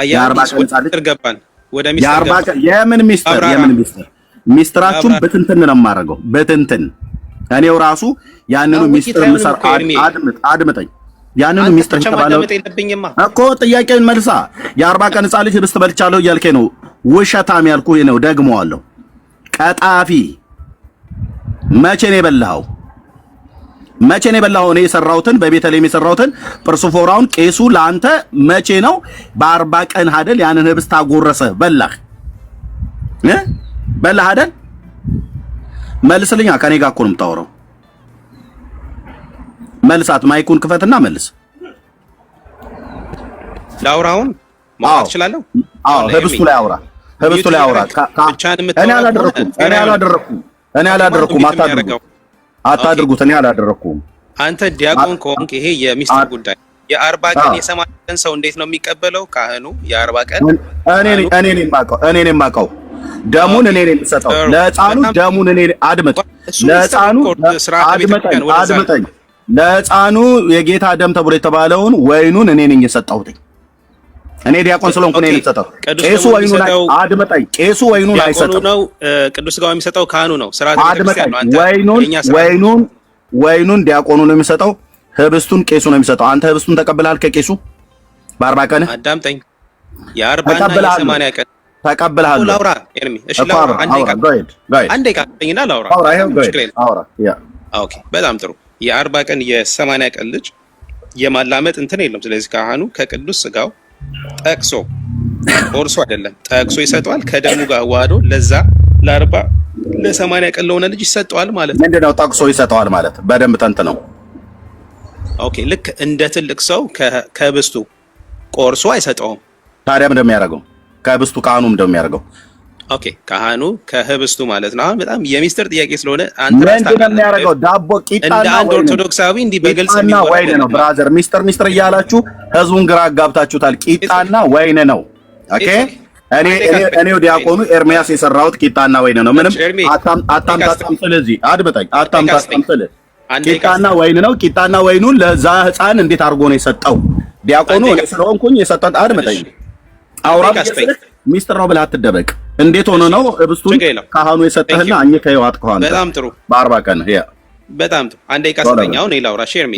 የአርባ ቀን ጻድቅ ገባን ወደ ሚስጥር የአርባ ቀን የምን ሚስጥር ሚስጥራችሁን በትንትን ነው የማደርገው በትንትን እኔው ራሱ ያንኑ ሚስጥር ምሰር አድምጠኝ ያንኑ ሚስጥር ተባለው እኮ ጥያቄውን መልሳ የአርባ ቀን ጻድቅ ልጅ ህብስት በልቻለሁ እያልከኝ ነው ውሸታም ያልኩህ ነው ደግሞዋለሁ ቀጣፊ መቼ ነው የበላኸው መቼ ነው የበላኸው እኔ የሰራሁትን በቤተልሔም የሰራሁትን ጵርስፎራውን ቄሱ ለአንተ መቼ ነው በአርባ ቀን አይደል ያንን ህብስት አጎረሰ በላህ በላህ አይደል መልስልኛ ከኔ ጋር እኮ ነው የምታወራው መልሳት ማይኩን ክፈትና መልስ ላውራውን ማለት እችላለሁ ህብስቱ ላይ አውራ ህብስቱ ላይ አውራ እኔ አላደረኩም አታድርጉት እኔ አላደረኩም አንተ ዲያቆን ከሆንክ ይሄ የሚስጥር ጉዳይ የአርባ ቀን የሰማንያ ቀን ሰው እንዴት ነው የሚቀበለው ካህኑ የአርባ ቀን እኔ ነኝ የማውቀው ደሙን እኔ ነኝ የምሰጠው ለህፃኑ ደሙን እኔ አድምጥ ለህፃኑ አድምጠኝ ለህፃኑ የጌታ ደም ተብሎ የተባለውን ወይኑን እኔ ነኝ የሰጠሁት እኔ ዲያቆን ስለሆንኩ እኔ ነኝ የሰጠው ቄሱ ወይኑን ላይ አድምጠኝ ቄሱ ወይኑን አይሰጠው ነው ቅዱስ ሥጋው የሚሰጠው ካህኑ ነው ስርዓተ ቤተክርስቲያን ነው አንተ ወይኑን ዲያቆኑ ነው የሚሰጠው ህብስቱን ቄሱ ነው የሚሰጠው አንተ ህብስቱን ተቀብለሃል ከቄሱ በአርባ ቀን አዳምጠኝ የአርባ እና የሰማንያ ቀን ተቀብለሃል ላውራ ኤርሚ እሺ ላውራ አንዴ ቃኝና ላውራ ኦኬ በጣም ጥሩ የአርባ ቀን የሰማንያ ቀን ልጅ የማላመጥ እንትን የለም ስለዚህ ካህኑ ከቅዱስ ሥጋው ጠቅሶ ቆርሶ አይደለም ጠቅሶ ይሰጠዋል ከደሙ ጋር ዋህዶ ለዛ ለአርባ ለሰማንያ ቀን ለሆነ ልጅ ይሰጠዋል ማለት ነው ምንድነው ጠቅሶ ይሰጠዋል ማለት በደንብ ተንት ነው ኦኬ ልክ እንደ ትልቅ ሰው ከህብስቱ ቆርሶ አይሰጠውም ታዲያ ምንድነው የሚያደርገው ከህብስቱ ካህኑ ምንድነው የሚያደርገው ኦኬ ካህኑ ከህብስቱ ማለት ነው አሁን በጣም የሚስጥር ጥያቄ ስለሆነ አንተ ምንድነው የሚያደርገው ዳቦ ቂጣና እንደ አንድ ኦርቶዶክሳዊ እንዲህ በግልጽ ወይን ነው ብራዘር ሚስጥር እያላችሁ ህዝቡን ግራ አጋብታችሁታል ቂጣና ወይን ነው ኦኬ እኔው ዲያቆኑ ኤርሚያስ የሰራሁት ቂጣና ወይን ነው ምንም አታምጣጣም ስለዚህ አድምጠኝ አታምጣጣም ስለ ቂጣና ወይን ነው ቂጣና ወይኑን ለዛ ህፃን እንዴት አድርጎ ነው የሰጠው ዲያቆኑ እኔ ስለሆንኩኝ የሰጠት አድምጠኝ አውራ ሚስጥር ነው ብለህ አትደበቅ እንዴት ሆኖ ነው ህብስቱን ካህኑ የሰጠህና አኝከው አጥቆሃን በጣም ጥሩ በአርባ ቀን ያ በጣም ጥሩ አንዴ ቃስተኛው ነው ላውራ ሼርሚ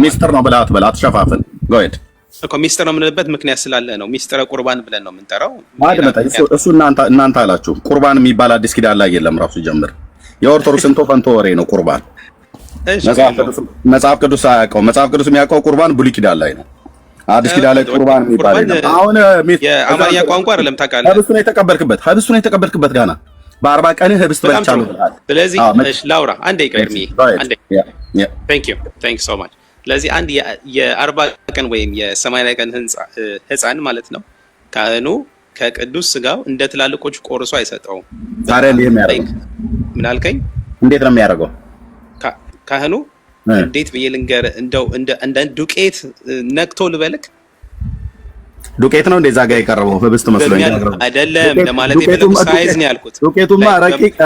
ሚስጥር ነው ብለህ አትበል አትሸፋፍን ጎይድ እኮ ሚስጥር ነው የምንልበት ምክንያት ስላለ ነው ሚስጥረ ቁርባን ብለን ነው የምንጠራው አድመጣ እሱ እናንተ አላችሁ ቁርባን የሚባል አዲስ ኪዳን ላይ የለም ራሱ ጀምር የኦርቶዶክስ እንቶ ፈንቶ ወሬ ነው ቁርባን መጽሐፍ ቅዱስ አያውቀው መጽሐፍ ቅዱስ የሚያውቀው ቁርባን ብሉይ ኪዳን ላይ ነው አዲስ ኪዳን ላይ ቁርባን የሚባል ነው አሁን የአማርኛ ቋንቋ አይደለም ታውቃለህ ህብስቱን የተቀበልክበት ጋና በአርባ ቀን ህብስት በልቻለሁ ስለዚህ ላውራ አንዴ ቀርሚ አንዴ thank you so much ስለዚህ አንድ የአርባ ቀን ወይም የሰማንያ ቀን ህፃን ማለት ነው ካህኑ ከቅዱስ ሥጋው እንደ ትላልቆቹ ቆርሶ አይሰጠውም ታዲያ እንዴት ነው የሚያደርገው ምን አልከኝ እንዴት ነው የሚያደርገው ካህኑ እንዴት ብዬ ልንገርህ እንደው እንደ ዱቄት ነክቶ ልበልክ ዱቄት ነው እንደዛ ጋር የቀረበው ህብስት መስሎኝ አይደለም ለማለት የፈለኩት ሳይዝ ነው ያልኩት ዱቄቱማ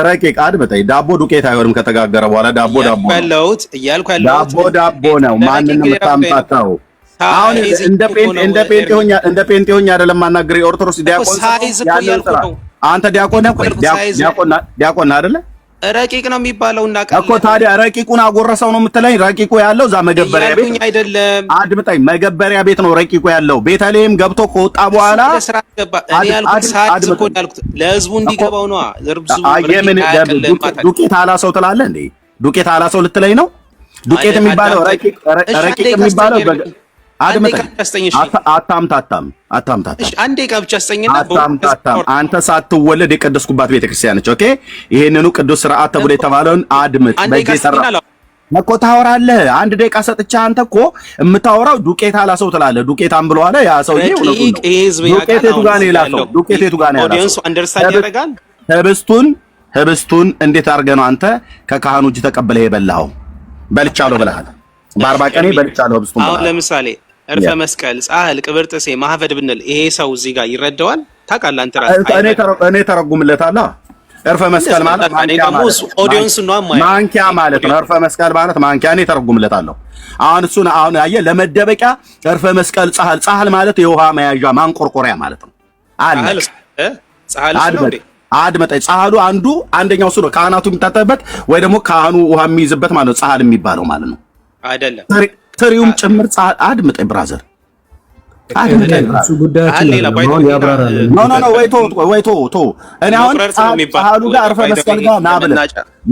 ረቂቅ አድምጠኝ ዳቦ ዱቄት አይወርም ከተጋገረ በኋላ ዳቦ ያለሁት እያልኩ ያለሁት ዳቦ ነው ማንንም የምታምጣጣው አሁን እንደ ጴንጤሆኛ አይደለም ማናገር የኦርቶዶክስ ዲያቆን አንተ ዲያቆን አይደለ ረቂቅ ነው የሚባለው እና እኮ ታዲያ ረቂቁን አጎረሰው ነው የምትለኝ ረቂቁ ያለው ዛ መገበሪያ ቤት አይደለም አድምጠኝ መገበሪያ ቤት ነው ረቂቁ ያለው ቤተልሔም ገብቶ ከወጣ በኋላ እኔ ያልኩት ሳይዝ እኮ ያልኩት ለህዝቡ እንዲገባው ነው ዱቄት አላሰው ትላለህ እንዴ ዱቄት አላሰው ልትለኝ ነው ዱቄት የሚባለው ረቂቅ የሚባለው አታምታታም እሺ አንዴ ብቻ አስጠኝና አንተ ሳትወለድ የቀደስኩባት ቤተክርስቲያን ነች ኦኬ ይሄንኑ ቅዱስ ሥርዓት ተብሎ የተባለውን አድምጥ በጌሰራ እኮ ታወራለህ አንድ ደቂቃ ሰጥቻ አንተ እኮ የምታወራው ዱቄት አላሰው ትላለህ ዱቄት አንብሎ አለ ያ ሰውዬ ዱቄቱ ጋር ነው ያላሰው ዱቄቱ ጋር ነው ያላሰው ኦዲየንስ አንደርስታንድ ያደርጋል ህብስቱን እንዴት አድርገህ ነው አንተ ከካህኑ እጅ ተቀበለህ የበላኸው በልቻለሁ ብለሃል በአርባ ቀኔ በልቻለሁ ህብስቱን አሁን ለምሳሌ እርፈ መስቀል ጻህል ቅብርጥሴ ማህፈድ ብንል ይሄ ሰው እዚህ ጋር ይረዳዋል ታውቃለህ አንተ ራስህ እኔ ተረጉምለታለሁ እርፈ መስቀል ማለት ማንኪያ ማለት ነው። እርፈ መስቀል ማለት ማንኪያ እኔ ተረጉምለታለሁ። አሁን እሱን አሁን አየህ፣ ለመደበቂያ እርፈ መስቀል ጻህል ማለት የውሃ መያዣ ማንቆርቆሪያ ማለት ነው። አድመጠኝ ጻህሉ አንደኛው እሱ ነው። ካህናቱ የሚታጠብበት ወይ ደግሞ ካህኑ ውሃ የሚይዝበት ማለት ነው። ጻህል የሚባለው ማለት ነው አይደለም። ትሪውም ጭምር ጻህል። አድመጠኝ ብራዘር እሱ ጉዳያችን ነው። ወይቶ እኔ አሁን ጻህሉ ጋር እርፈ መስቀል ጋር ና ብለህ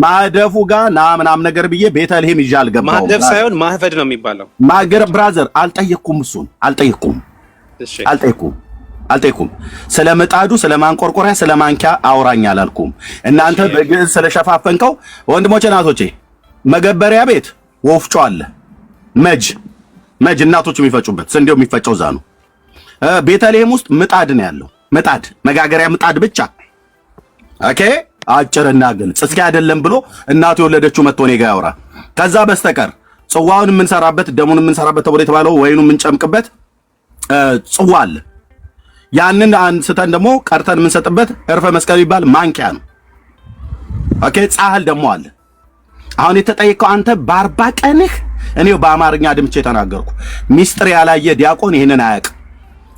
ማደፉ ጋር ና ምናምን ነገር ብዬ ቤተልሔም ይዤ አልገባሁም። ማደፍ ሳይሆን ማህፈድ ነው የሚባለው። ማገር ብራዘር አልጠየቅኩም። እሱን አልጠየቅኩም። ስለ ምጣዱ፣ ስለ ማንቆርቆሪያ፣ ስለ ማንኪያ አውራኝ አላልኩም። እናንተ በግዕዝ ስለሸፋፈንከው ወንድሞቼ ናቶቼ፣ መገበሪያ ቤት ወፍጮ አለ። መጅ እናቶች የሚፈጩበት ስንዴው የሚፈጨው እዛ ነው። ቤተልሔም ውስጥ ምጣድ ነው ያለው። ምጣድ መጋገሪያ ምጣድ ብቻ። ኦኬ አጭርና ግልጽ። እስኪ አይደለም ብሎ እናቱ የወለደችው መጥቶ እኔ ጋር ያወራ። ከዛ በስተቀር ጽዋውን የምንሰራበት ደሙን የምንሰራበት ተብሎ የተባለው ወይኑ የምንጨምቅበት ጽዋ አለ። ያንን አንስተን ደግሞ ቀርተን የምንሰጥበት እርፈ መስቀል የሚባል ማንኪያ ነው። ኦኬ ጻህል ደግሞ አለ። አሁን የተጠየቀው አንተ በ40 ቀንህ እኔው በአማርኛ ድምቼ ተናገርኩ። ሚስጥር ያላየ ዲያቆን ይሄንን አያውቅም።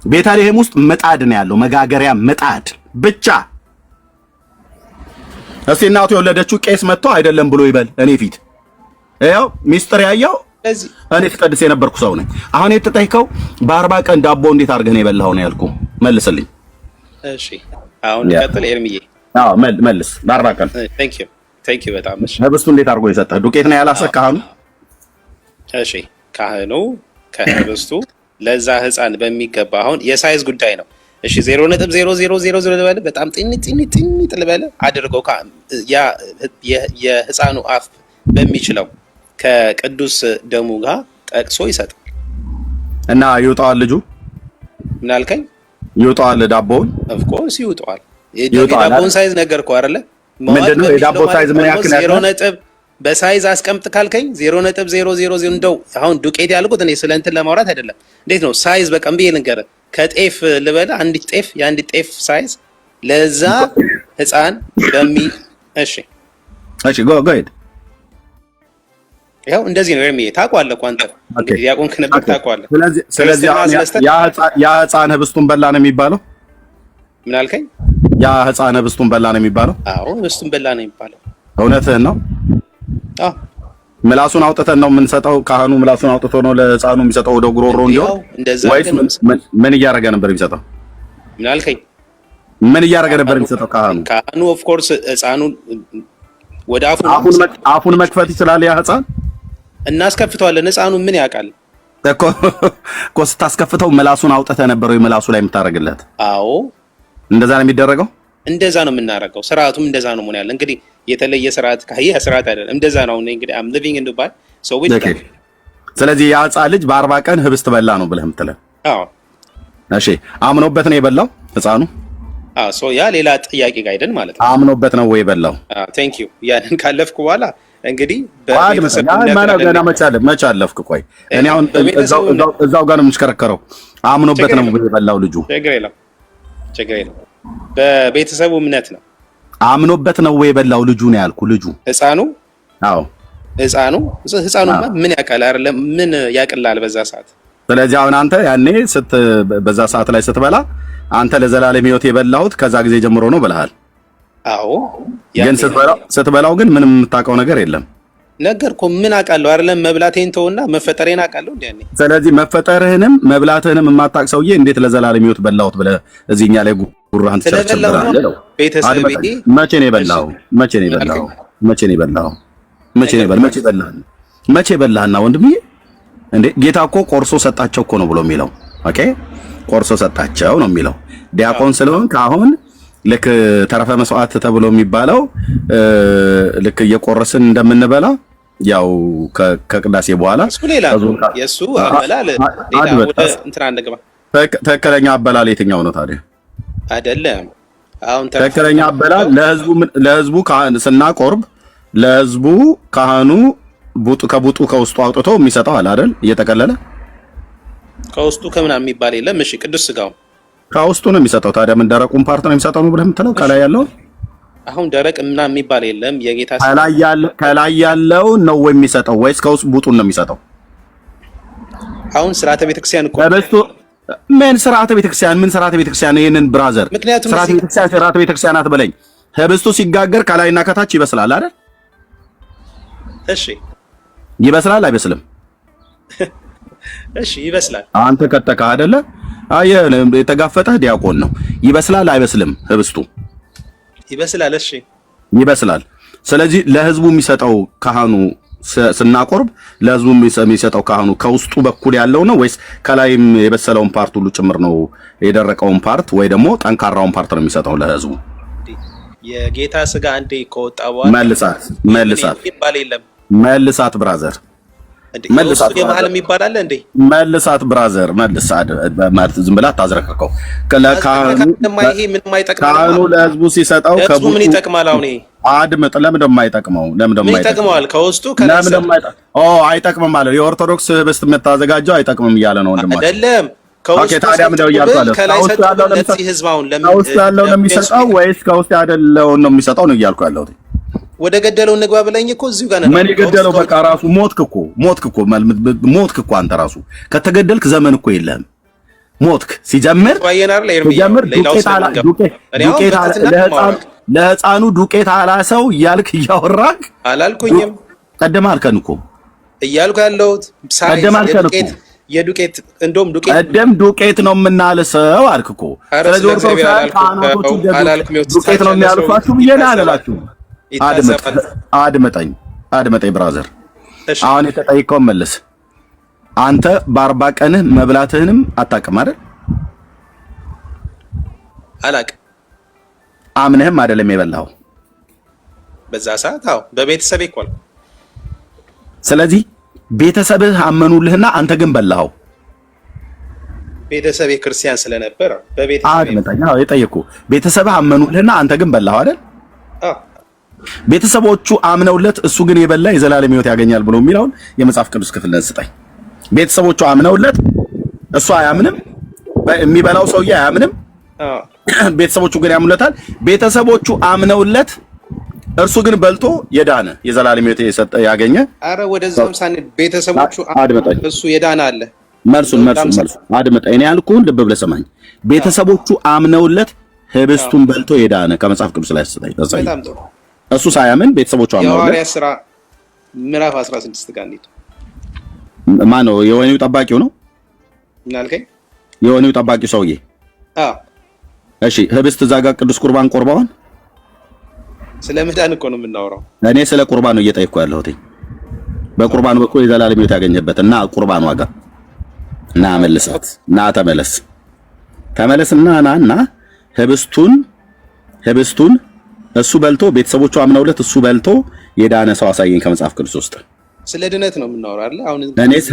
ቤተልሔም ውስጥ ምጣድ ነው ያለው፣ መጋገሪያ ምጣድ ብቻ። እስቲ እናቱ የወለደችው ቄስ መጥቶ አይደለም ብሎ ይበል እኔ ፊት። ይኸው ሚስጥር ያየው እኔ ተቀድስ የነበርኩ ሰው ነኝ። አሁን የተጠየቀው በ40 ቀን ዳቦ እንዴት አድርገህ ነው የበላኸው ነው ያልኩህ። መልስልኝ። እሺ አሁን ቀጥል ኤርሚዬ። አዎ መልስ። በ40 ቀን ቴንክ ዩ በጣም እሺ። ህብስቱ እንዴት አድርጎ የሰጠህ? ዱቄት ነው ያላሰ ካህኑ? እሺ ካህኑ ከህብስቱ ለዛ ህፃን በሚገባ አሁን የሳይዝ ጉዳይ ነው። እሺ 0.0000 ልበል፣ በጣም ጢኒ ልበል አድርገው ያ የህፃኑ አፍ በሚችለው ከቅዱስ ደሙ ጋር ጠቅሶ ይሰጣል እና ይውጣዋል። ልጁ ምን አልከኝ? ይውጣዋል ዳቦውን? ኦፍ ኮርስ ይውጣዋል። የዳቦውን ሳይዝ ነገርኩህ አይደለ? ምንድነው የዳቦ ሳይዝ? ምን ያክል ያለው? በሳይዝ አስቀምጥ ካልከኝ 0.000 እንደው አሁን ዱቄት ያልኩት እኔ ስለ እንትን ለማውራት አይደለም። እንዴት ነው ሳይዝ? በቃ እምቢ ልንገርህ፣ ከጤፍ ልበላ አንዲት ጤፍ የአንዲት ጤፍ ሳይዝ ለዛ ህፃን እሺ ጎ ሄድ። ይኸው እንደዚህ ነው የሚሄድ። ታውቀዋለህ እኮ አንተ እንግዲህ ዲያቆን ከነበር ታውቀዋለህ። ስለዚህ ያ ህፃን ህብስቱን በላ ነው የሚባለው። ምን አልከኝ? ያ ህፃን ህብስቱን በላ ነው የሚባለው? አዎ ህብስቱን በላ ነው የሚባለው። እውነትህን ነው። ምላሱን አውጥተን ነው የምንሰጠው። ካህኑ ምላሱን አውጥቶ ነው ለህፃኑ የሚሰጠው ወደ ጉሮሮ እንዲሆን፣ ወይስ ምን እያደረገ ነበር የሚሰጠው? ምን አልከኝ? ምን እያደረገ ነበር የሚሰጠው ካህኑ? ኦፍ ኮርስ ህፃኑን ወደ አፉን መክፈት ይችላል ያ ህፃን። እናስከፍተዋለን። ህፃኑ ምን ያውቃል እኮ ስታስከፍተው ምላሱን አውጥተህ ነበር ወይ ምላሱ ላይ የምታደርግለት? አዎ እንደዛ ነው የሚደረገው። እንደዛ ነው የምናደርገው። ስርዓቱም እንደዛ ነው መሆን ያለ። እንግዲህ የተለየ ስርዓት ካየህ ስርዓት አይደለም፣ እንደዛ ነው። እንግዲህ አም ሊቪንግ ኢን ዱባይ ሶ ዊ ኦኬ። ስለዚህ ያ ህፃን ልጅ በ40 ቀን ህብስት በላ ነው ብለህ የምትለን? አዎ እሺ። አምኖበት ነው የበላው ህፃኑ? አዎ ሶ ያ ሌላ ጥያቄ ጋር አይደል ማለት ነው። አምኖበት ነው ወይ የበላው? ቴንክ ዩ። ያንን ካለፍኩ በኋላ እንግዲህ ገና መች አለፍክ? ቆይ እኔ አሁን እዛው ጋር ነው የምንሽከረከረው። አምኖበት ነው የበላው ልጁ? ችግር የለም። በቤተሰቡ እምነት ነው። አምኖበት ነው ወይ የበላው ልጁ ነው ያልኩ። ልጁ ህፃኑ? አዎ ህፃኑማ ምን ያውቃል? አይደለም ምን ያቅላል በዛ ሰዓት። ስለዚህ አሁን አንተ ያኔ በዛ ሰዓት ላይ ስትበላ አንተ ለዘላለም ህይወት የበላሁት ከዛ ጊዜ ጀምሮ ነው ብለሃል። አዎ ግን ስትበላው ግን ምንም የምታውቀው ነገር የለም። ነገርኩህ። ምን አውቃለሁ? አይደለም መብላቴን ተውና መፈጠሬን አውቃለሁ እንዴ ያኔ። ስለዚህ መፈጠርህንም መብላትህንም የማታውቅ ሰውዬ እንዴት ለዘላለም ህይወት በላሁት ብለህ እዚህኛ ላይ ጉራህን ትቸርችራለህ? ቤተሰቤ መቼ ነው የበላው? መቼ በላህና ወንድምዬ? እንዴ ጌታ እኮ ቆርሶ ሰጣቸው እኮ ነው ብሎ የሚለው። ኦኬ ቆርሶ ሰጣቸው ነው የሚለው። ዲያቆን ስለሆንክ አሁን ልክ ተረፈ መስዋዕት ተብሎ የሚባለው ልክ እየቆረስን እንደምንበላ ያው ከቅዳሴ በኋላ የሱ አበላል ትክክለኛ አበላል የትኛው ነው ታዲያ? አይደለም አሁን ትክክለኛ አበላል ለህዝቡ ስናቆርብ ለህዝቡ ካህኑ ከቡጡ ከውስጡ አውጥቶ የሚሰጠው አለ አይደል? እየጠቀለለ ከውስጡ ከምናምን የሚባል የለም። እሺ ቅዱስ ስጋው ከውስጡ ነው የሚሰጠው። ታዲያ ምን ደረቁን ፓርት ነው የሚሰጠው ነው ብለህ የምትለው? ከላይ ያለው አሁን ደረቅ እና የሚባል የለም። የጌታ ከላይ ያለው ነው የሚሰጠው ወይስ ከውስጥ ቡጡን ነው የሚሰጠው? አሁን ስርዓተ ቤተክርስቲያን እኮ ምን ስርዓተ ቤተክርስቲያን ይሄንን ብራዘር ስርዓተ ቤተክርስቲያን አትበለኝ። ህብስቱ ሲጋገር ከላይና ከታች ይበስላል አይደል? እሺ ይበስላል አይበስልም? እሺ ይበስላል። አንተ ከተካ አይደለ? የተጋፈጠህ ዲያቆን ነው። ይበስላል አይበስልም? ህብስቱ ይበስላል። እሺ ይበስላል። ስለዚህ ለህዝቡ የሚሰጠው ካህኑ ስናቆርብ ለህዝቡ የሚሰጠው ካህኑ ከውስጡ በኩል ያለው ነው ወይስ ከላይም የበሰለውን ፓርት ሁሉ ጭምር ነው? የደረቀውን ፓርት ወይ ደግሞ ጠንካራውን ፓርት ነው የሚሰጠው ለህዝቡ? የጌታ ስጋ አንዴ ከወጣ በኋላ መልሳት ብራዘር መልሳት የመሃል የሚባል አለ እንዴ? መልሳት ብራዘር መልሳት ማለት ዝም ብላ ታዝረከከው። ካህኑ ለህዝቡ ሲሰጠው ከህዝቡ ምን ይጠቅማል? አሁን አድምጥ። ለምን እንደማይጠቅመው ይጠቅመዋል? ከውስጡ አይጠቅምም ማለት የኦርቶዶክስ ህብስት የምታዘጋጀው አይጠቅምም እያለ ነው ወንድማችን። አይደለም ከውስጡ ታዲያ ምንድነው እያልኩ ያለው? ከውስጡ ያለው ነው የሚሰጠው ወይስ ከውስጥ ያለው ነው የሚሰጠው ነው እያልኩ ያለሁት? ወደ ገደለው እንግባ ብለኝ እኮ እዚሁ ጋር ነው። ምን ይገደለው? በቃ ራሱ ሞትክ እኮ አንተ ራሱ ከተገደልክ ዘመን እኮ የለህም። ሞትክ ሲጀምር ለህፃኑ ዱቄት አላሰው እያልክ እያወራክ አላልኩኝም? ቀደም አልከን እኮ እያልኩ ያለሁት ቀደም አልከን እኮ የዱቄት እንደውም ዱቄት ነው የምናልሰው አልክ እኮ። ስለዚህ ኦርቶዶክሳውያን ካህናቶቹ ዱቄት ነው የሚያልሷችሁ ብዬ ነው አላላችሁ? አድመጠኝ ብራዘር። አሁን የተጠይቀውን መልስ። አንተ በ40 ቀንህ መብላትህንም አታውቅም አይደል? አላውቅም። አምነህም አይደለም የበላኸው በዛ ሰዓት? አዎ በቤተሰቤ እኮ ነው። ስለዚህ ቤተሰብህ አመኑልህና አንተ ግን በላኸው። ቤተሰቤ ክርስቲያን ስለነበረ በቤተሰቤ አድመጠኝ። አዎ የጠየኩህ ቤተሰብህ አመኑልህና አንተ ግን በላኸው አይደል? አዎ ቤተሰቦቹ አምነውለት እሱ ግን የበላ የዘላለም ሕይወት ያገኛል ብሎ የሚለውን የመጽሐፍ ቅዱስ ክፍል ስጠኝ። ቤተሰቦቹ አምነውለት እሱ አያምንም፣ የሚበላው ሰውዬ አያምንም። ቤተሰቦቹ ግን ያምኑለታል። ቤተሰቦቹ አምነውለት እርሱ ግን በልቶ የዳነ የዘላለም ሕይወት የሰጠ ያገኘ። አረ ወደዛም ሳንል ቤተሰቦቹ እሱ የዳነ አለ። መልሱን አድምጠኝ። እኔ ያልኩህን ልብ ብለህ ሰማኝ። ቤተሰቦቹ አምነውለት ህብስቱን በልቶ የዳነ ከመጽሐፍ ቅዱስ ላይ ስጠኝ። በጣም ጥሩ። እሱ ሳያምን ቤተሰቦቹ አምነውለት የሐዋርያት ሥራ ምዕራፍ 16 ጋር እንሂድ። ማን ነው? የወህኒው ጠባቂው ነው። ምን አልከኝ? የወህኒው ጠባቂው ሰውዬ። አዎ እሺ። ህብስት እዛ ጋር ቅዱስ ቁርባን ቆርበዋል። ስለ መዳን እኮ ነው የምናወራው። እኔ ስለ ቁርባን ነው እየጠየቅኩ ያለሁት። በቁርባን በኩል የዘላለም ሕይወት ያገኘበት እና ቁርባን ዋጋ እና መልሳት እና ተመለስና ናና ህብስቱን እሱ በልቶ ቤተሰቦቹ አምነውለት እሱ በልቶ የዳነ ሰው አሳየኝ ከመጽሐፍ ቅዱስ ውስጥ። ስለ ድነት ነው የምናወራው አይደል? አሁን እኔስ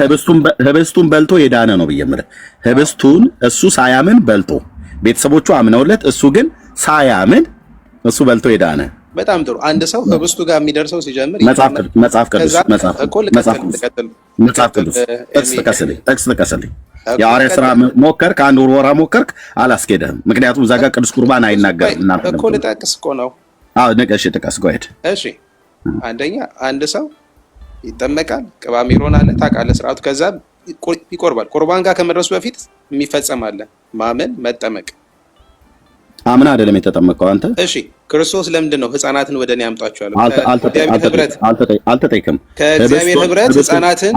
ህብስቱን በልቶ የዳነ ነው ብዬምር። ህብስቱን እሱ ሳያምን በልቶ ቤተሰቦቹ አምነውለት እሱ ግን ሳያምን እሱ በልቶ የዳነ። በጣም ጥሩ። አንድ ሰው ህብስቱ ጋር የሚደርሰው ሲጀምር መጽሐፍ ቅዱስ ጥቅስ ጥቀስልኝ። የሐዋርያት ሥራ ሞከርክ፣ አንድ ወራ ሞከርክ፣ አላስኬደህም። ምክንያቱም እዛ ጋር ቅዱስ ቁርባን አይናገርም እኮ። ልጠቅስ እኮ ነው። አዎ ንቀሽ ጥቀስ። ጎሄድ። እሺ አንደኛ አንድ ሰው ይጠመቃል፣ ቅባ ሜሮን አለ፣ ታውቃለህ ስርዓቱ። ከዛ ይቆርባል። ቁርባን ጋር ከመድረሱ በፊት የሚፈጸም አለ፣ ማመን፣ መጠመቅ። አምና አይደለም የተጠመቀው አንተ? እሺ ክርስቶስ ለምንድን ነው ህፃናትን ወደ እኔ አምጣቸዋለሁ? አልተጠይቅም። ከእግዚአብሔር ህብረት ህፃናትን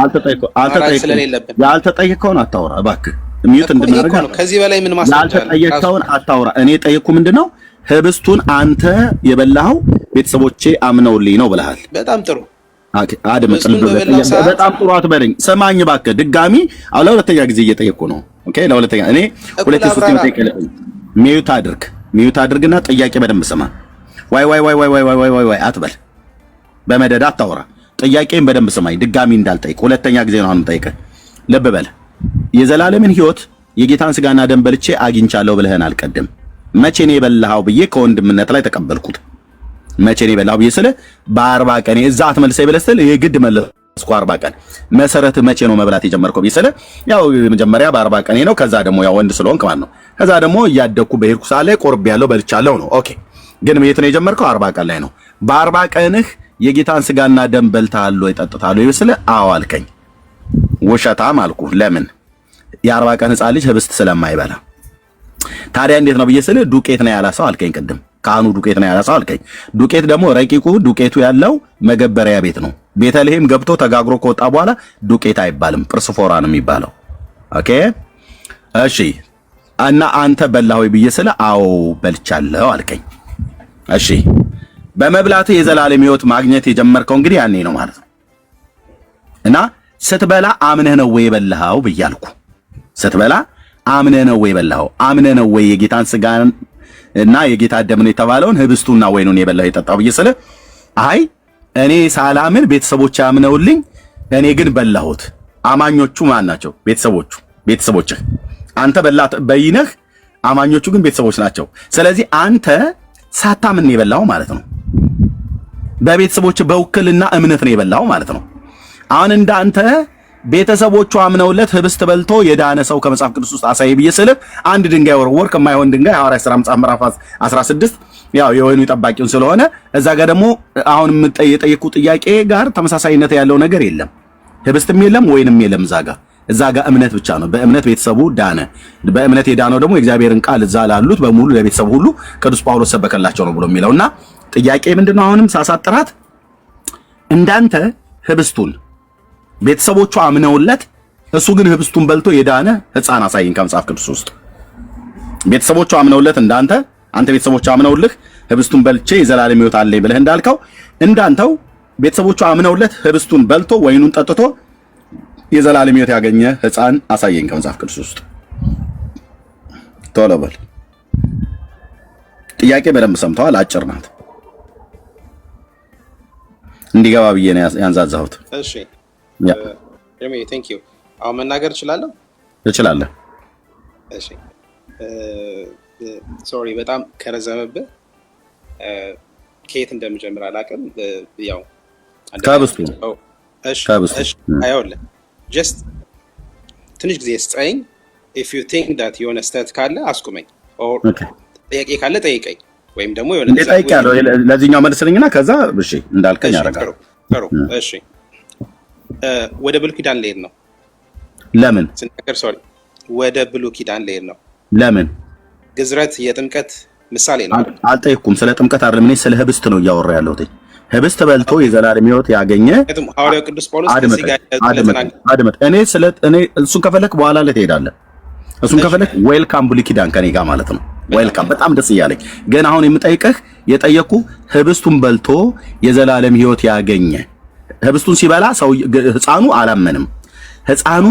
ማራቅ ስለሌለብን ያልተጠየቀውን አታውራ እባክህ። ሚዩት እንድናደርግ ነው። ከዚህ በላይ ምን ማስረጃ አለ? ያልተጠየቀውን አታውራ። እኔ ጠየቅኩ ምንድነው ህብስቱን አንተ የበላኸው ቤተሰቦቼ አምነውልኝ ነው ብለሃል። በጣም ጥሩ አድምጥ። በጣም ጥሩ አትበለኝ። ሰማኝ እባክህ። ድጋሚ ለሁለተኛ ጊዜ እየጠየቅኩ ነው። ኦኬ ለሁለተኛ እኔ ሁለት ሶስት ጠይቀኝ። ሚዩት አድርግና ጥያቄ በደንብ ስማ። ዋይ አትበል። በመደዳ አታውራ። ጥያቄን በደንብ ስማኝ። ድጋሚ እንዳልጠይቅ ሁለተኛ ጊዜ ነው አሁን ጠይቀህ። ልብ በል። የዘላለምን ህይወት የጌታን ስጋና ደም በልቼ አግኝቻለሁ ብለህን አልቀድም። መቼ ነው የበላኸው ብዬ ከወንድምነት ላይ ተቀበልኩት። መቼ ነው የበላኸው ብዬ ስለ በ40 ቀን እዛ አትመልሰኝ ብለህ ስትል የግድ መለስኩ። 40 ቀን መሰረት መቼ ነው መብላት የጀመርከው ብዬ ስለ ያው መጀመሪያ በ40 ቀን ነው። ከዛ ደግሞ ያው ወንድ ስለሆንክ ማለት ነው። ከዛ ደግሞ እያደኩ በሄድኩ ሳለ ቆርቤያለሁ በልቻለሁ ነው። ኦኬ ግን የት ነው የጀመርከው? 40 ቀን ላይ ነው። በ40 ቀንህ የጌታን ስጋና ደም በልተሃል ወይ ጠጥተሃል ወይ ስለ አዎ አልከኝ። ውሸታም አልኩህ። ለምን? የ40 ቀን ሕፃን ልጅ ህብስት ስለማይበላ። ታዲያ እንዴት ነው ብዬ ስለ ዱቄት ነው ያላሰው አልከኝ። ቅድም ካህኑ ዱቄት ነው ያላሰው አልከኝ። ዱቄት ደግሞ ረቂቁ ዱቄቱ ያለው መገበሪያ ቤት ነው። ቤተልሔም ገብቶ ተጋግሮ ከወጣ በኋላ ዱቄት አይባልም፣ ጵርስፎራ ነው የሚባለው። ኦኬ እሺ። እና አንተ በላህ ወይ ብዬ ስለ አዎ በልቻለሁ አልከኝ። እሺ በመብላት የዘላለም ሕይወት ማግኘት የጀመርከው እንግዲህ ያኔ ነው ማለት ነው። እና ስትበላ አምነህ ነው ወይ የበላኸው ብያልኩ። ስትበላ አምነህ ነው ወይ የበላኸው? አምነህ ነው ወይ የጌታን ስጋን እና የጌታ ደም ነው የተባለውን ህብስቱና ወይኑን የበላኸው የጠጣው ብዬ ስለ አይ እኔ ሳላምን ቤተሰቦች አምነውልኝ እኔ ግን በላሁት። አማኞቹ ማን ናቸው? ቤተሰቦችህ። አንተ በላት በይነህ፣ አማኞቹ ግን ቤተሰቦች ናቸው። ስለዚህ አንተ ሳታምን የበላው ማለት ነው። በቤተሰቦች በውክልና እምነት ነው የበላው ማለት ነው። አሁን እንዳንተ ቤተሰቦቹ አምነውለት ህብስት በልቶ የዳነ ሰው ከመጽሐፍ ቅዱስ ውስጥ አሳይ ብዬ ስልህ አንድ ድንጋይ ወርወር ከማይሆን ድንጋይ ሐዋርያት ሥራ መጽሐፍ ምዕራፍ 16 ያው የወይኑ ጠባቂውን ስለሆነ እዛ ጋር ደግሞ አሁን የጠየቁ ጥያቄ ጋር ተመሳሳይነት ያለው ነገር የለም። ህብስትም የለም ወይንም የለም። እዛ ጋር እምነት ብቻ ነው። በእምነት ቤተሰቡ ዳነ። በእምነት የዳነው ደግሞ የእግዚአብሔርን ቃል እዛ ላሉት በሙሉ ለቤተሰቡ ሁሉ ቅዱስ ጳውሎስ ሰበከላቸው ነው ብሎ የሚለውና ጥያቄ ምንድነው? አሁንም ሳሳጥራት እንዳንተ ህብስቱን ቤተሰቦቹ አምነውለት እሱ ግን ህብስቱን በልቶ የዳነ ሕፃን አሳይን ከመጽሐፍ ቅዱስ ውስጥ። ቤተሰቦቹ አምነውለት እንዳንተ አንተ ቤተሰቦቹ አምነውልህ ህብስቱን በልቼ የዘላለም ሕይወት አለኝ ብለህ እንዳልከው እንዳንተው ቤተሰቦቹ አምነውለት ህብስቱን በልቶ ወይኑን ጠጥቶ የዘላለም ሕይወት ያገኘ ሕፃን አሳየኝ ከመጽሐፍ ቅዱስ ውስጥ። ቶሎ በል። ጥያቄ በደንብ ሰምተዋል። አጭር ናት። እንዲገባ ብዬ ነው ያንዛዛሁት። እሺ ጀሚ ቴንክ ዩ። አሁን መናገር እችላለሁ? እችላለሁ። እሺ ሶሪ በጣም ከረዘመብህ ከየት እንደምጀምር አላውቅም። ያው ከብስቱ እሺ አይወለ ጀስት ትንሽ ጊዜ ስጠኝ። ኢፍ ዩ ቲንክ ዳት የሆነ ስህተት ካለ አስቁመኝ፣ ኦር ጥያቄ ካለ ጠይቀኝ፣ ወይም ደግሞ የሆነ ጠይቅ ያለው ለዚህኛው መልስልኝና ከዛ እሺ እንዳልከኝ አደርጋለሁ። ጥሩ እሺ። ወደ ብሉይ ኪዳን ልሄድ ነው። ለምን ስንናገር ሶሪ ወደ ብሉይ ኪዳን ልሄድ ነው። ለምን? ግዝረት የጥምቀት ምሳሌ ነው። አልጠይኩም። ስለ ጥምቀት አይደለም፣ እኔ ስለ ህብስት ነው እያወራ ያለሁት። ህብስት በልቶ የዘላለም ሕይወት ያገኘ ሐዋርያው ቅዱስ ጳውሎስ አድመጥ። እኔ እሱን ከፈለክ በኋላ ላይ ትሄዳለህ። እሱን ከፈለክ ዌልካም ብሉይ ኪዳን ከኔ ጋር ማለት ነው። ዌልካም በጣም ደስ እያለኝ። ግን አሁን የጠየኩ ህብስቱን በልቶ የዘላለም ሕይወት ያገኘ ህብስቱን ሲበላ ሰው ህፃኑ አላመንም። ህፃኑ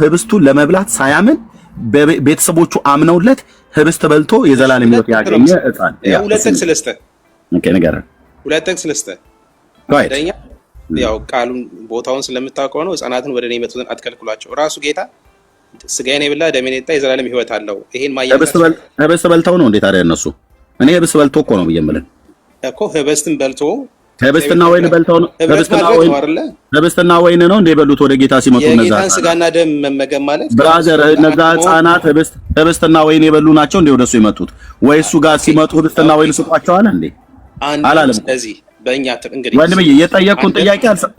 ህብስቱን ለመብላት ሳያምን ቤተሰቦቹ አምነውለት ህብስት በልቶ የዘላለም ሕይወት ያገኘ ህፃን። ሁለት ጥቅስ ልስጥህ። ኦኬ ንገረን። ሁለት ጥቅስ ልስጥህ። አንደኛ ያው ቃሉን ቦታውን ስለምታውቀው ነው። ህፃናትን ወደ እኔ የመጡትን አትከልክሏቸው። ራሱ ጌታ ስጋዬን የበላ ደሜን የጠጣ የዘላለም ሕይወት አለው። ይሄን ህብስት በልተው ነው እንዴት? ታዲያ እነሱ እኔ ህብስት በልቶ እኮ ነው ብዬ የምልህ እኮ ህብስትን በልቶ ህብስትና ወይን በልተው ነው። ህብስትና ወይን ነው እንደ በሉት ወደ ጌታ ሲመጡ እነዛ የጌታን ስጋና ደም መመገብ ማለት ብራዘር፣ እነዛ ህፃናት ህብስትና ወይን የበሉ ናቸው እንደ ወደሱ የመጡት? ወይ እሱ ጋር ሲመጡ ህብስትና ወይን ስጧቸዋል እንዴ? አላለም። ስለዚህ በእኛ እንግዲህ ወንድምዬ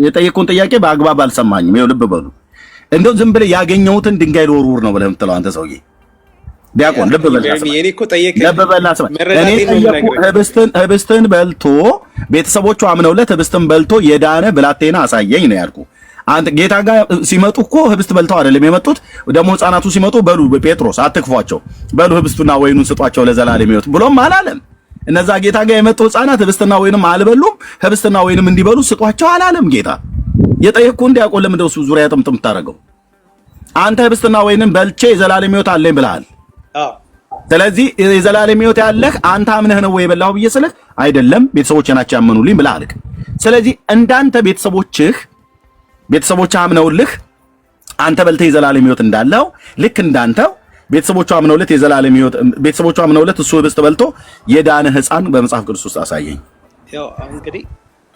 የጠየቁን ጥያቄ በአግባብ አልሰማኝም። ይኸው ልብ በሉ። እንደው ዝም ብለህ ያገኘሁትን ድንጋይ ልወርውር ነው ብለህ የምትለው አንተ ሰውዬ ዲያቆን ልብ በል። እኔ ጠየቁ ህብስትን በልቶ ቤተሰቦቹ አምነውለት ህብስትን በልቶ የዳነ ብላቴና አሳየኝ ነው ያልኩ። አንተ ጌታ ጋር ሲመጡ እኮ ህብስት በልተው አይደለም የመጡት። ደግሞ ህፃናቱ ሲመጡ በሉ ጴጥሮስ አትክፏቸው፣ በሉ ህብስቱና ወይኑን ስጧቸው ለዘላለም ሕይወት ብሎም አላለም። እነዛ ጌታ ጋር የመጡ ህፃናት ህብስትና ወይንም አልበሉም። ህብስትና ወይንም እንዲበሉ ስጧቸው አላለም ጌታ። የጠየቅኩህን ዲያቆን ለምን ደውስ ዙሪያ ጥምጥም ታደርገው? አንተ ህብስትና ወይንም በልቼ የዘላለም ሕይወት አለኝ ብለሃል። ስለዚህ የዘላለም ሕይወት ያለህ አንተ አምነህ ነው ወይ የበላኸው ብዬ ስልህ አይደለም ቤተሰቦቼ ናቸው ያመኑልኝ ብለሃል። ስለዚህ እንዳንተ ቤተሰቦች አምነውልህ አንተ በልተህ የዘላለም ሕይወት እንዳለው ልክ እንዳንተው ቤተሰቦቹ አምነውለት የዘላለም ሕይወት ቤተሰቦቹ አምነውለት እሱ ህብስት በልቶ የዳነ ህፃን በመጽሐፍ ቅዱስ ውስጥ አሳየኝ። ያው እንግዲህ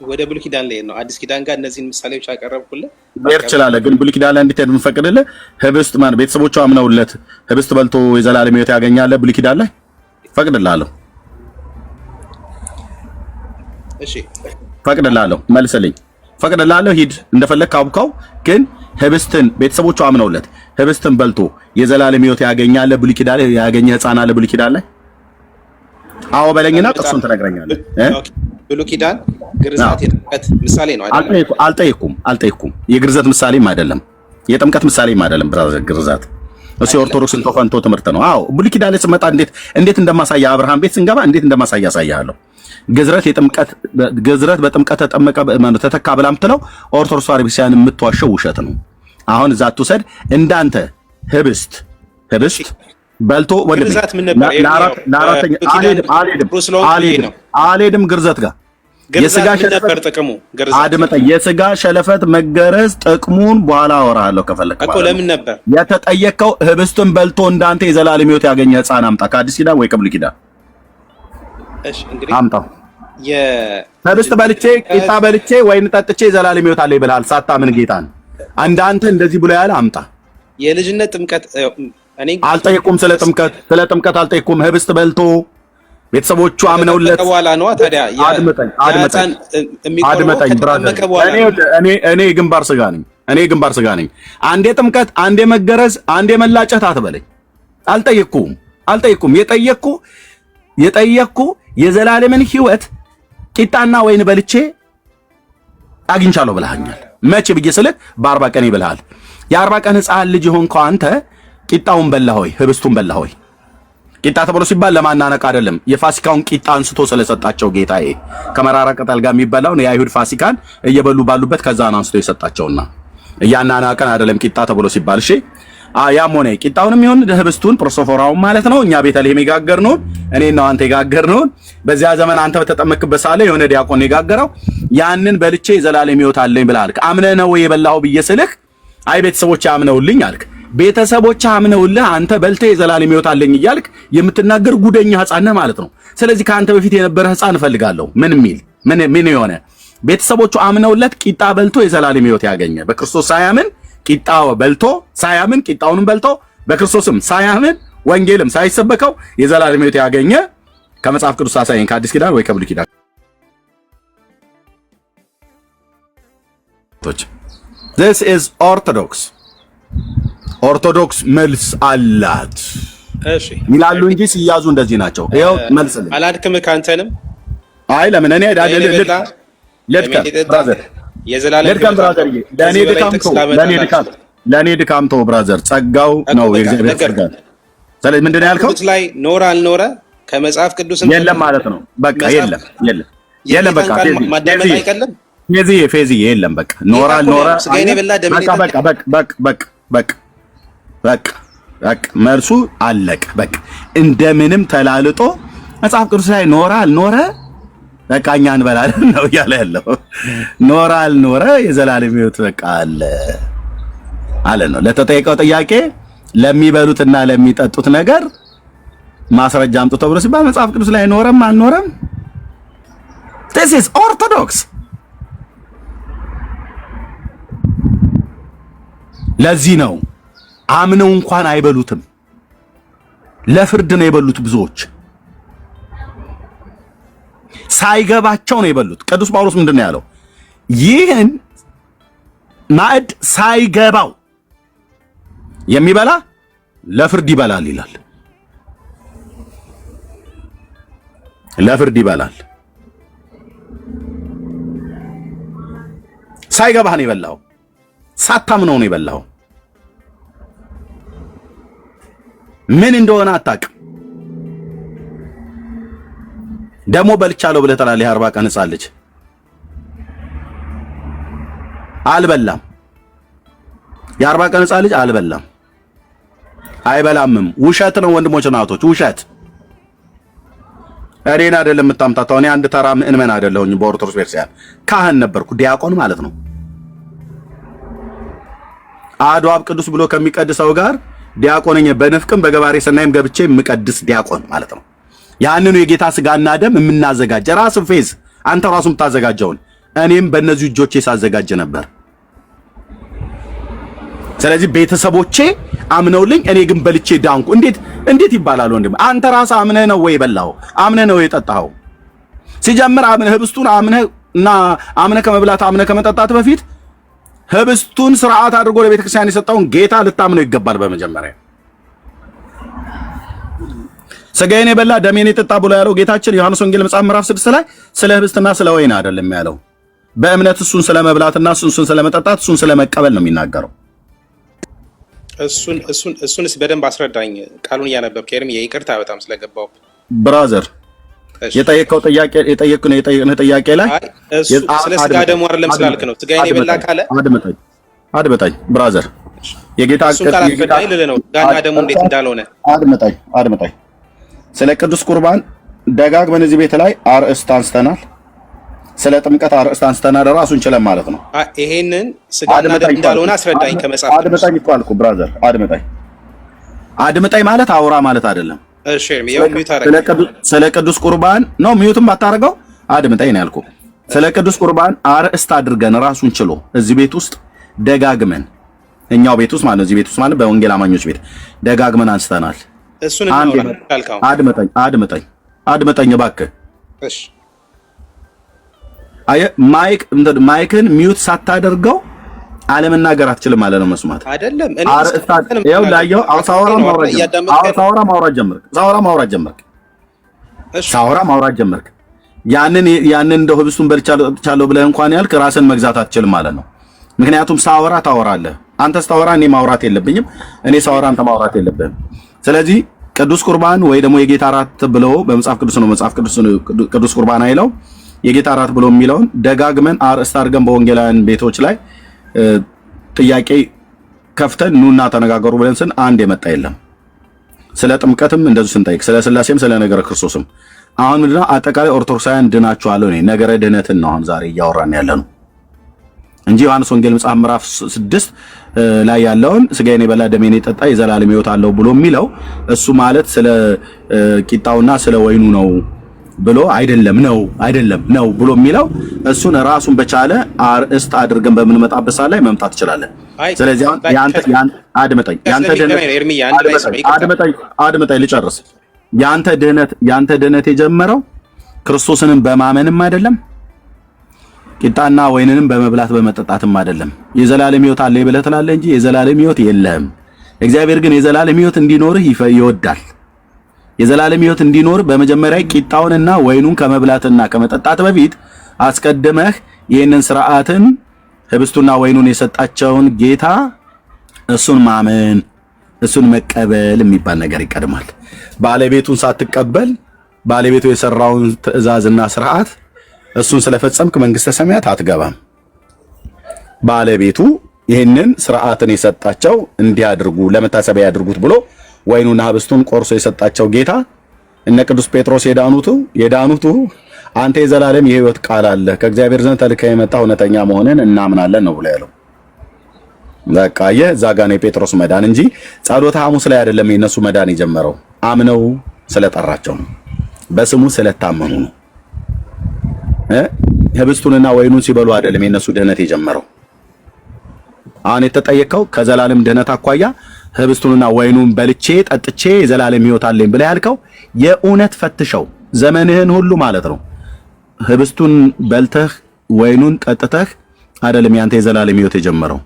ወደ ብሉይ ኪዳን ላይ ነው። አዲስ ኪዳን ጋር እነዚህን ምሳሌዎች አቀረብኩልህ። ወር ይችላል ግን ብሉይ ኪዳን ላይ እንድትሄድ የምፈቅድልህ ህብስት ቤተሰቦቹ አምነውለት ህብስት በልቶ የዘላለም ሕይወት ያገኛል ብሉይ ኪዳን ላይ ፈቅድልሃለሁ። እሺ ፈቅድላለሁ፣ መልስልኝ። ፈቅድላለሁ፣ ሂድ እንደፈለክ አውቀው። ግን ህብስትን ቤተሰቦቹ አምነውለት ህብስትን በልቶ የዘላለም ሕይወት ያገኛል ብሉይ ኪዳን ያገኘ ሕፃን አለ ብሉይ ኪዳን ላይ? አዎ በለኝና ጥቅሱን ትነግረኛለህ። ብሉይ ኪዳን ግርዛት የጥምቀት ምሳሌ ነው አይደል? አልጠይኩም። የግርዛት ምሳሌም አይደለም፣ የጥምቀት ምሳሌም አይደለም። ብራዘር ግርዛት እሱ የኦርቶዶክስ ተፈንቶ ትምህርት ነው። አዎ ብሉይ ኪዳን ላይ ስመጣ እንዴት እንደማሳያ አብርሃም ቤት ስንገባ እንዴት እንደማሳያ ያሳያለሁ። ግዝረት በጥምቀት ተጠመቀ ማለት ተተካ ብላ የምትለው ኦርቶዶክስ ተዋሕዶ ቤተክርስቲያን የምትዋሸው ውሸት ነው። አሁን እዛ ትውሰድ እንዳንተ ህብስት በልቶ አልሄድም ግርዘት ጋር የስጋ ሸለፈት መገረዝ ጥቅሙን በኋላ አወራለሁ ከፈለክ እኮ። ለምን ነበር የተጠየቀው? ህብስትን በልቶ እንዳንተ የዘላለም ሕይወት ያገኘ ሕፃን አምጣ። ከአዲስ ኪዳን ወይ ከብሉይ ኪዳን? እሺ እንግዲህ አምጣው። ህብስት በልቼ ቂጣ በልቼ ወይን ጠጥቼ የዘላለም ሕይወት አለኝ ብለሃል ሳታምን ጌታን። እንዳንተ እንደዚህ ብሎ ያለ አምጣ። የልጅነት ጥምቀት እኔ አልጠየቁም። ስለ ጥምቀት አልጠየቁም። ህብስት በልቶ ቤተሰቦቹ አምነውለት በኋላ ነው። ታዲያ አድመጠኝ ብራዘር፣ እኔ ግንባር ስጋ ነኝ። አንዴ ጥምቀት፣ አንዴ መገረዝ፣ አንዴ መላጨት አትበለኝ። አልጠየኩም። የጠየቅኩ የዘላለምን ሕይወት ቂጣና ወይን በልቼ አግኝቻለሁ ብለሃኛል። መቼ ብዬ ስልህ በ40 ቀን ይብልሃል። የ40 ቀን ሕፃን ልጅ ሆንከው አንተ ቂጣውን በላህ ሆይ ህብስቱን በላህ ሆይ? ቂጣ ተብሎ ሲባል ለማናነቅ አይደለም። የፋሲካውን ቂጣ አንስቶ ስለሰጣቸው ጌታዬ ከመራራ ቅጠል ጋር የሚበላውን የአይሁድ ፋሲካን እየበሉ ባሉበት ከዛን አንስቶ የሰጣቸውና እያናናቀን አይደለም ቂጣ ተብሎ ሲባል። እሺ ያም ሆነ ቂጣውንም ይሁን ህብስቱን ፕሮሶፎራውን ማለት ነው እኛ ቤተልሔም የጋገርነውን እኔና አንተ የጋገርነውን በዚያ ዘመን አንተ በተጠመቅበት ሳለ የሆነ ዲያቆን የጋገረው ያንን በልቼ የዘላለም ሕይወት አለኝ ብለሃል። አምነህ ነው የበላኸው ብዬ ስልህ አይ ቤተሰቦች አምነውልኝ አልክ። ቤተሰቦች አምነውልህ አንተ በልተህ የዘላለም ሕይወት አለኝ እያልክ የምትናገር ጉደኛ ሕፃን ነህ ማለት ነው። ስለዚህ ከአንተ በፊት የነበረ ሕፃን እፈልጋለሁ። ምን የሆነ ቤተሰቦቹ አምነውለት ቂጣ በልቶ የዘላለም ሕይወት ያገኘ በክርስቶስ ሳያምን ሳያምን ቂጣውንም በልቶ በክርስቶስም ሳያምን ወንጌልም ሳይሰበከው የዘላለም ሕይወት ያገኘ ከመጽሐፍ ቅዱስ አሳየን። ከአዲስ ኪዳን ወይ ከብሉይ ኪዳን? This is ኦርቶዶክስ መልስ አላት። እሺ ይላሉ እንጂ ሲያዙ እንደዚህ ናቸው። ይኸው መልስልኝ። አላድክም ካንተንም አይ ለምን እኔ ለኔ ድካም ተው ብራዘር፣ ጸጋው ነው የእግዚአብሔር ጸጋ። ስለዚህ ምንድን ነው ያልከው? ላይ ኖረ አልኖረ ከመጽሐፍ ቅዱስ የለም ማለት ነው። በቃ የለም በቃ ማዳመጥ አይቀልም። ፌዚ የለም በቃ ኖረ አልኖረ በቃ መልሱ አለቀ። በቃ እንደምንም ተላልጦ መጽሐፍ ቅዱስ ላይ ኖረ አልኖረ በቃ እኛ እንበላለን ነው እያለ ያለው። ኖረ አልኖረ የዘላለም ሕይወት በቃ አለ ነው። ለተጠየቀው ጥያቄ ለሚበሉትና ለሚጠጡት ነገር ማስረጃ አምጡ ተብሎ ሲባል መጽሐፍ ቅዱስ ላይ ኖረም አልኖረም this is ኦርቶዶክስ። ለዚህ ነው አምነው እንኳን አይበሉትም። ለፍርድ ነው የበሉት። ብዙዎች ሳይገባቸው ነው የበሉት። ቅዱስ ጳውሎስ ምንድን ነው ያለው? ይህን ማዕድ ሳይገባው የሚበላ ለፍርድ ይበላል ይላል። ለፍርድ ይበላል። ሳይገባህ ነው የበላው። ሳታምነው ነው የበላው። ምን እንደሆነ አታውቅም። ደግሞ በልቻለሁ ብለህ ትላለህ። የ40 ቀን ሕፃን ልጅ አልበላም። የ40 ቀን ሕፃን ልጅ አልበላም፣ አይበላምም። ውሸት ነው ወንድሞች እናቶች፣ ውሸት። እኔን አይደለም የምታምታታው። እኔ አንድ ተራ ምእመን አይደለሁኝ። በኦርቶዶክስ ቤተክርስቲያን ካህን ነበርኩ፣ ዲያቆን ማለት ነው። አሐዱ አብ ቅዱስ ብሎ ከሚቀድሰው ጋር ዲያቆንኝ በንፍቅም በገባሬ ሰናይም ገብቼ የምቀድስ ዲያቆን ማለት ነው። ያንኑ የጌታ ስጋና ደም የምናዘጋጅ ራስ ፌዝ አንተ ራሱ የምታዘጋጀውን እኔም በእነዚህ እጆቼ ሳዘጋጀ ነበር። ስለዚህ ቤተሰቦቼ አምነውልኝ እኔ ግን በልቼ ዳንኩ። እንዴት ይባላል ወንድም? አንተ ራስህ አምነህ ነው ወይ በላው? አምነህ ነው የጠጣኸው? ሲጀምር አምነህ ህብስቱን አምነህ ከመብላት አምነህ ከመጠጣት በፊት ህብስቱን ስርዓት አድርጎ ለቤተ ክርስቲያን የሰጠውን ጌታ ልታምነው ይገባል። በመጀመሪያ ስጋዬን የበላ ደሜን የጠጣ ብሎ ያለው ጌታችን ዮሐንስ ወንጌል መጽሐፍ ምዕራፍ 6 ላይ ስለ ህብስትና ስለ ወይን አይደለም ያለው። በእምነት እሱን ስለመብላትና እሱን ስለመጠጣት እሱን ስለመቀበል ነው የሚናገረው። እሱንስ በደንብ አስረዳኝ። ቃሉን እያነበብክ ኤርሚ፣ ይቅርታ በጣም ስለገባው ብራዘር። የጠየቀው ጥያቄ ላይ ስለ ስጋ ደሙ አይደለም ስላልክ ነው። ስጋዬን የበላ ካለ አድምጠኝ ብራዘር። የጌታ ነው ጋና ደሙ እንዴት እንዳልሆነ አድምጠኝ። ስለ ቅዱስ ቁርባን ደጋግመን እዚህ ቤት ላይ አርእስት አንስተናል። ስለ ጥምቀት አርእስት አንስተናል። ራሱን ችለን ማለት ነው። ይሄንን ስጋና ደም እንዳልሆነ አስረዳኝ ከመጽሐፍ። አድምጠኝ እኮ አልኩህ ብራዘር። አድምጠኝ ማለት አውራ ማለት አይደለም። እሺ ሚዩት አረጋግጥ። ስለ ቅዱስ ቁርባን ነው ሚዩትም ባታረገው አድምጠኝ ነው ያልኩህ። ስለ ቅዱስ ቁርባን አርእስት አድርገን ራሱን ችሎ እዚህ ቤት ውስጥ ደጋግመን እኛው ቤት ውስጥ ማለት ነው። እዚህ ቤት ውስጥ ማለት በወንጌል አማኞች ቤት ደጋግመን አንስተናል። እሱን እናወራለን። አድምጠኝ እባክህ። እሺ ማይክን ሚዩት ሳታደርገው አለመናገር አትችልም ማለት ነው። መስማት አይደለም እኔ ያው ላየው ሳወራ ማውራት ጀመርክ። ያንን እንደው ህብስቱን በልቻለሁ ብለህ እንኳን ያልክ ራስን መግዛት አትችልም ማለት ነው። ምክንያቱም ሳወራ ታወራለህ። አንተ ስታወራ እኔ ማውራት የለብኝም፣ እኔ ሳወራ አንተ ማውራት የለብህም። ስለዚህ ቅዱስ ቁርባን ወይ ደግሞ የጌታ እራት ብለው በመጽሐፍ ቅዱስ ነው ቅዱስ ቁርባን አይለው የጌታ እራት ብሎ የሚለውን ደጋግመን አርእስት አድርገን በወንጌላውያን ቤቶች ላይ ጥያቄ ከፍተን ኑና ተነጋገሩ ብለን ስን አንድ የመጣ የለም። ስለ ጥምቀትም እንደዚህ ስንጠይቅ ስለ ሥላሴም ስለ ነገረ ክርስቶስም አሁን ምንድነው አጠቃላይ ኦርቶዶክሳውያን ድናችኋል ነው ነገረ ድህነትን ነው አሁን ዛሬ እያወራን ያለነው እንጂ ዮሐንስ ወንጌል መጽሐፍ ምዕራፍ 6 ላይ ያለውን ስጋዬን የበላ ደሜን የጠጣ የዘላለም ሕይወት አለው ብሎ የሚለው እሱ ማለት ስለ ቂጣውና ስለ ወይኑ ነው ብሎ አይደለም ነው ብሎ የሚለው እሱን ራሱን በቻለ አርእስት አድርገን በምንመጣበት ሰዓት ላይ መምጣት እንችላለን። ስለዚህ አድምጠኝ ልጨርስ። ያንተ ድህነት የጀመረው ክርስቶስንም በማመንም አይደለም፣ ቂጣና ወይንንም በመብላት በመጠጣትም አይደለም። የዘላለም ሕይወት አለ ብለህ ትላለህ እንጂ የዘላለም ሕይወት የለህም። እግዚአብሔር ግን የዘላለም ሕይወት እንዲኖርህ ይወዳል። የዘላለም ሕይወት እንዲኖር በመጀመሪያ ቂጣውንና ወይኑን ከመብላትና ከመጠጣት በፊት አስቀድመህ ይህንን ስርዓትን ህብስቱና ወይኑን የሰጣቸውን ጌታ እሱን ማመን እሱን መቀበል የሚባል ነገር ይቀድማል። ባለቤቱን ሳትቀበል ባለቤቱ የሰራውን ትእዛዝና ስርዓት እሱን ስለፈጸምክ መንግስተ ሰማያት አትገባም። ባለቤቱ ይህንን ስርዓትን የሰጣቸው እንዲያድርጉ ለመታሰቢያ ያድርጉት ብሎ ወይኑና ህብስቱን ቆርሶ የሰጣቸው ጌታ እነ ቅዱስ ጴጥሮስ የዳኑቱ አንተ የዘላለም የህይወት ቃል አለ ከእግዚአብሔር ዘንድ ተልከህ የመጣ እውነተኛ መሆንን እናምናለን ነው ብሎ ያለው። በቃ የዛ ጋር ነው የጴጥሮስ መዳን እንጂ ጸሎተ ሐሙስ ላይ አይደለም የነሱ መዳን የጀመረው። አምነው ስለጠራቸው ነው፣ በስሙ ስለታመኑ ነው። ህብስቱንና ወይኑን ሲበሉ አይደለም የነሱ ድህነት የጀመረው። አሁን የተጠየቀው ከዘላለም ድህነት አኳያ ህብስቱንና ወይኑን በልቼ ጠጥቼ የዘላለም ሕይወት አለኝ ብለህ ያልከው የእውነት ፈትሸው ዘመንህን ሁሉ ማለት ነው። ህብስቱን በልተህ ወይኑን ጠጥተህ አይደለም ያንተ የዘላለም ሕይወት የጀመረው።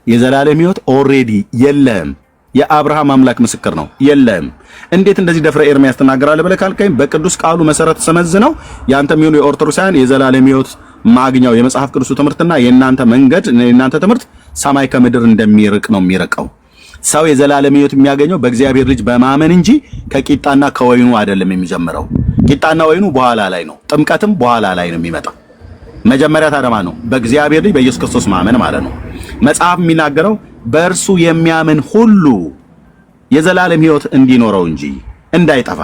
የዘላለም ሕይወት ኦሬዲ የለህም። የአብርሃም አምላክ ምስክር ነው፣ የለህም። እንዴት እንደዚህ ደፍረ ኤርሚያስ ተናገራለህ ብለህ ካልከኝ በቅዱስ ቃሉ መሰረት ሰመዝነው ያንተም ይሁን የኦርቶዶክሳውያን የዘላለም ሕይወት ማግኛው የመጽሐፍ ቅዱሱ ትምህርትና የእናንተ መንገድ የእናንተ ትምህርት ሰማይ ከምድር እንደሚርቅ ነው የሚርቀው። ሰው የዘላለም ሕይወት የሚያገኘው በእግዚአብሔር ልጅ በማመን እንጂ ከቂጣና ከወይኑ አይደለም የሚጀምረው። ቂጣና ወይኑ በኋላ ላይ ነው፣ ጥምቀትም በኋላ ላይ ነው የሚመጣው። መጀመሪያ ታደማ ነው በእግዚአብሔር ልጅ በኢየሱስ ክርስቶስ ማመን ማለት ነው። መጽሐፍ የሚናገረው በእርሱ የሚያምን ሁሉ የዘላለም ሕይወት እንዲኖረው እንጂ እንዳይጠፋ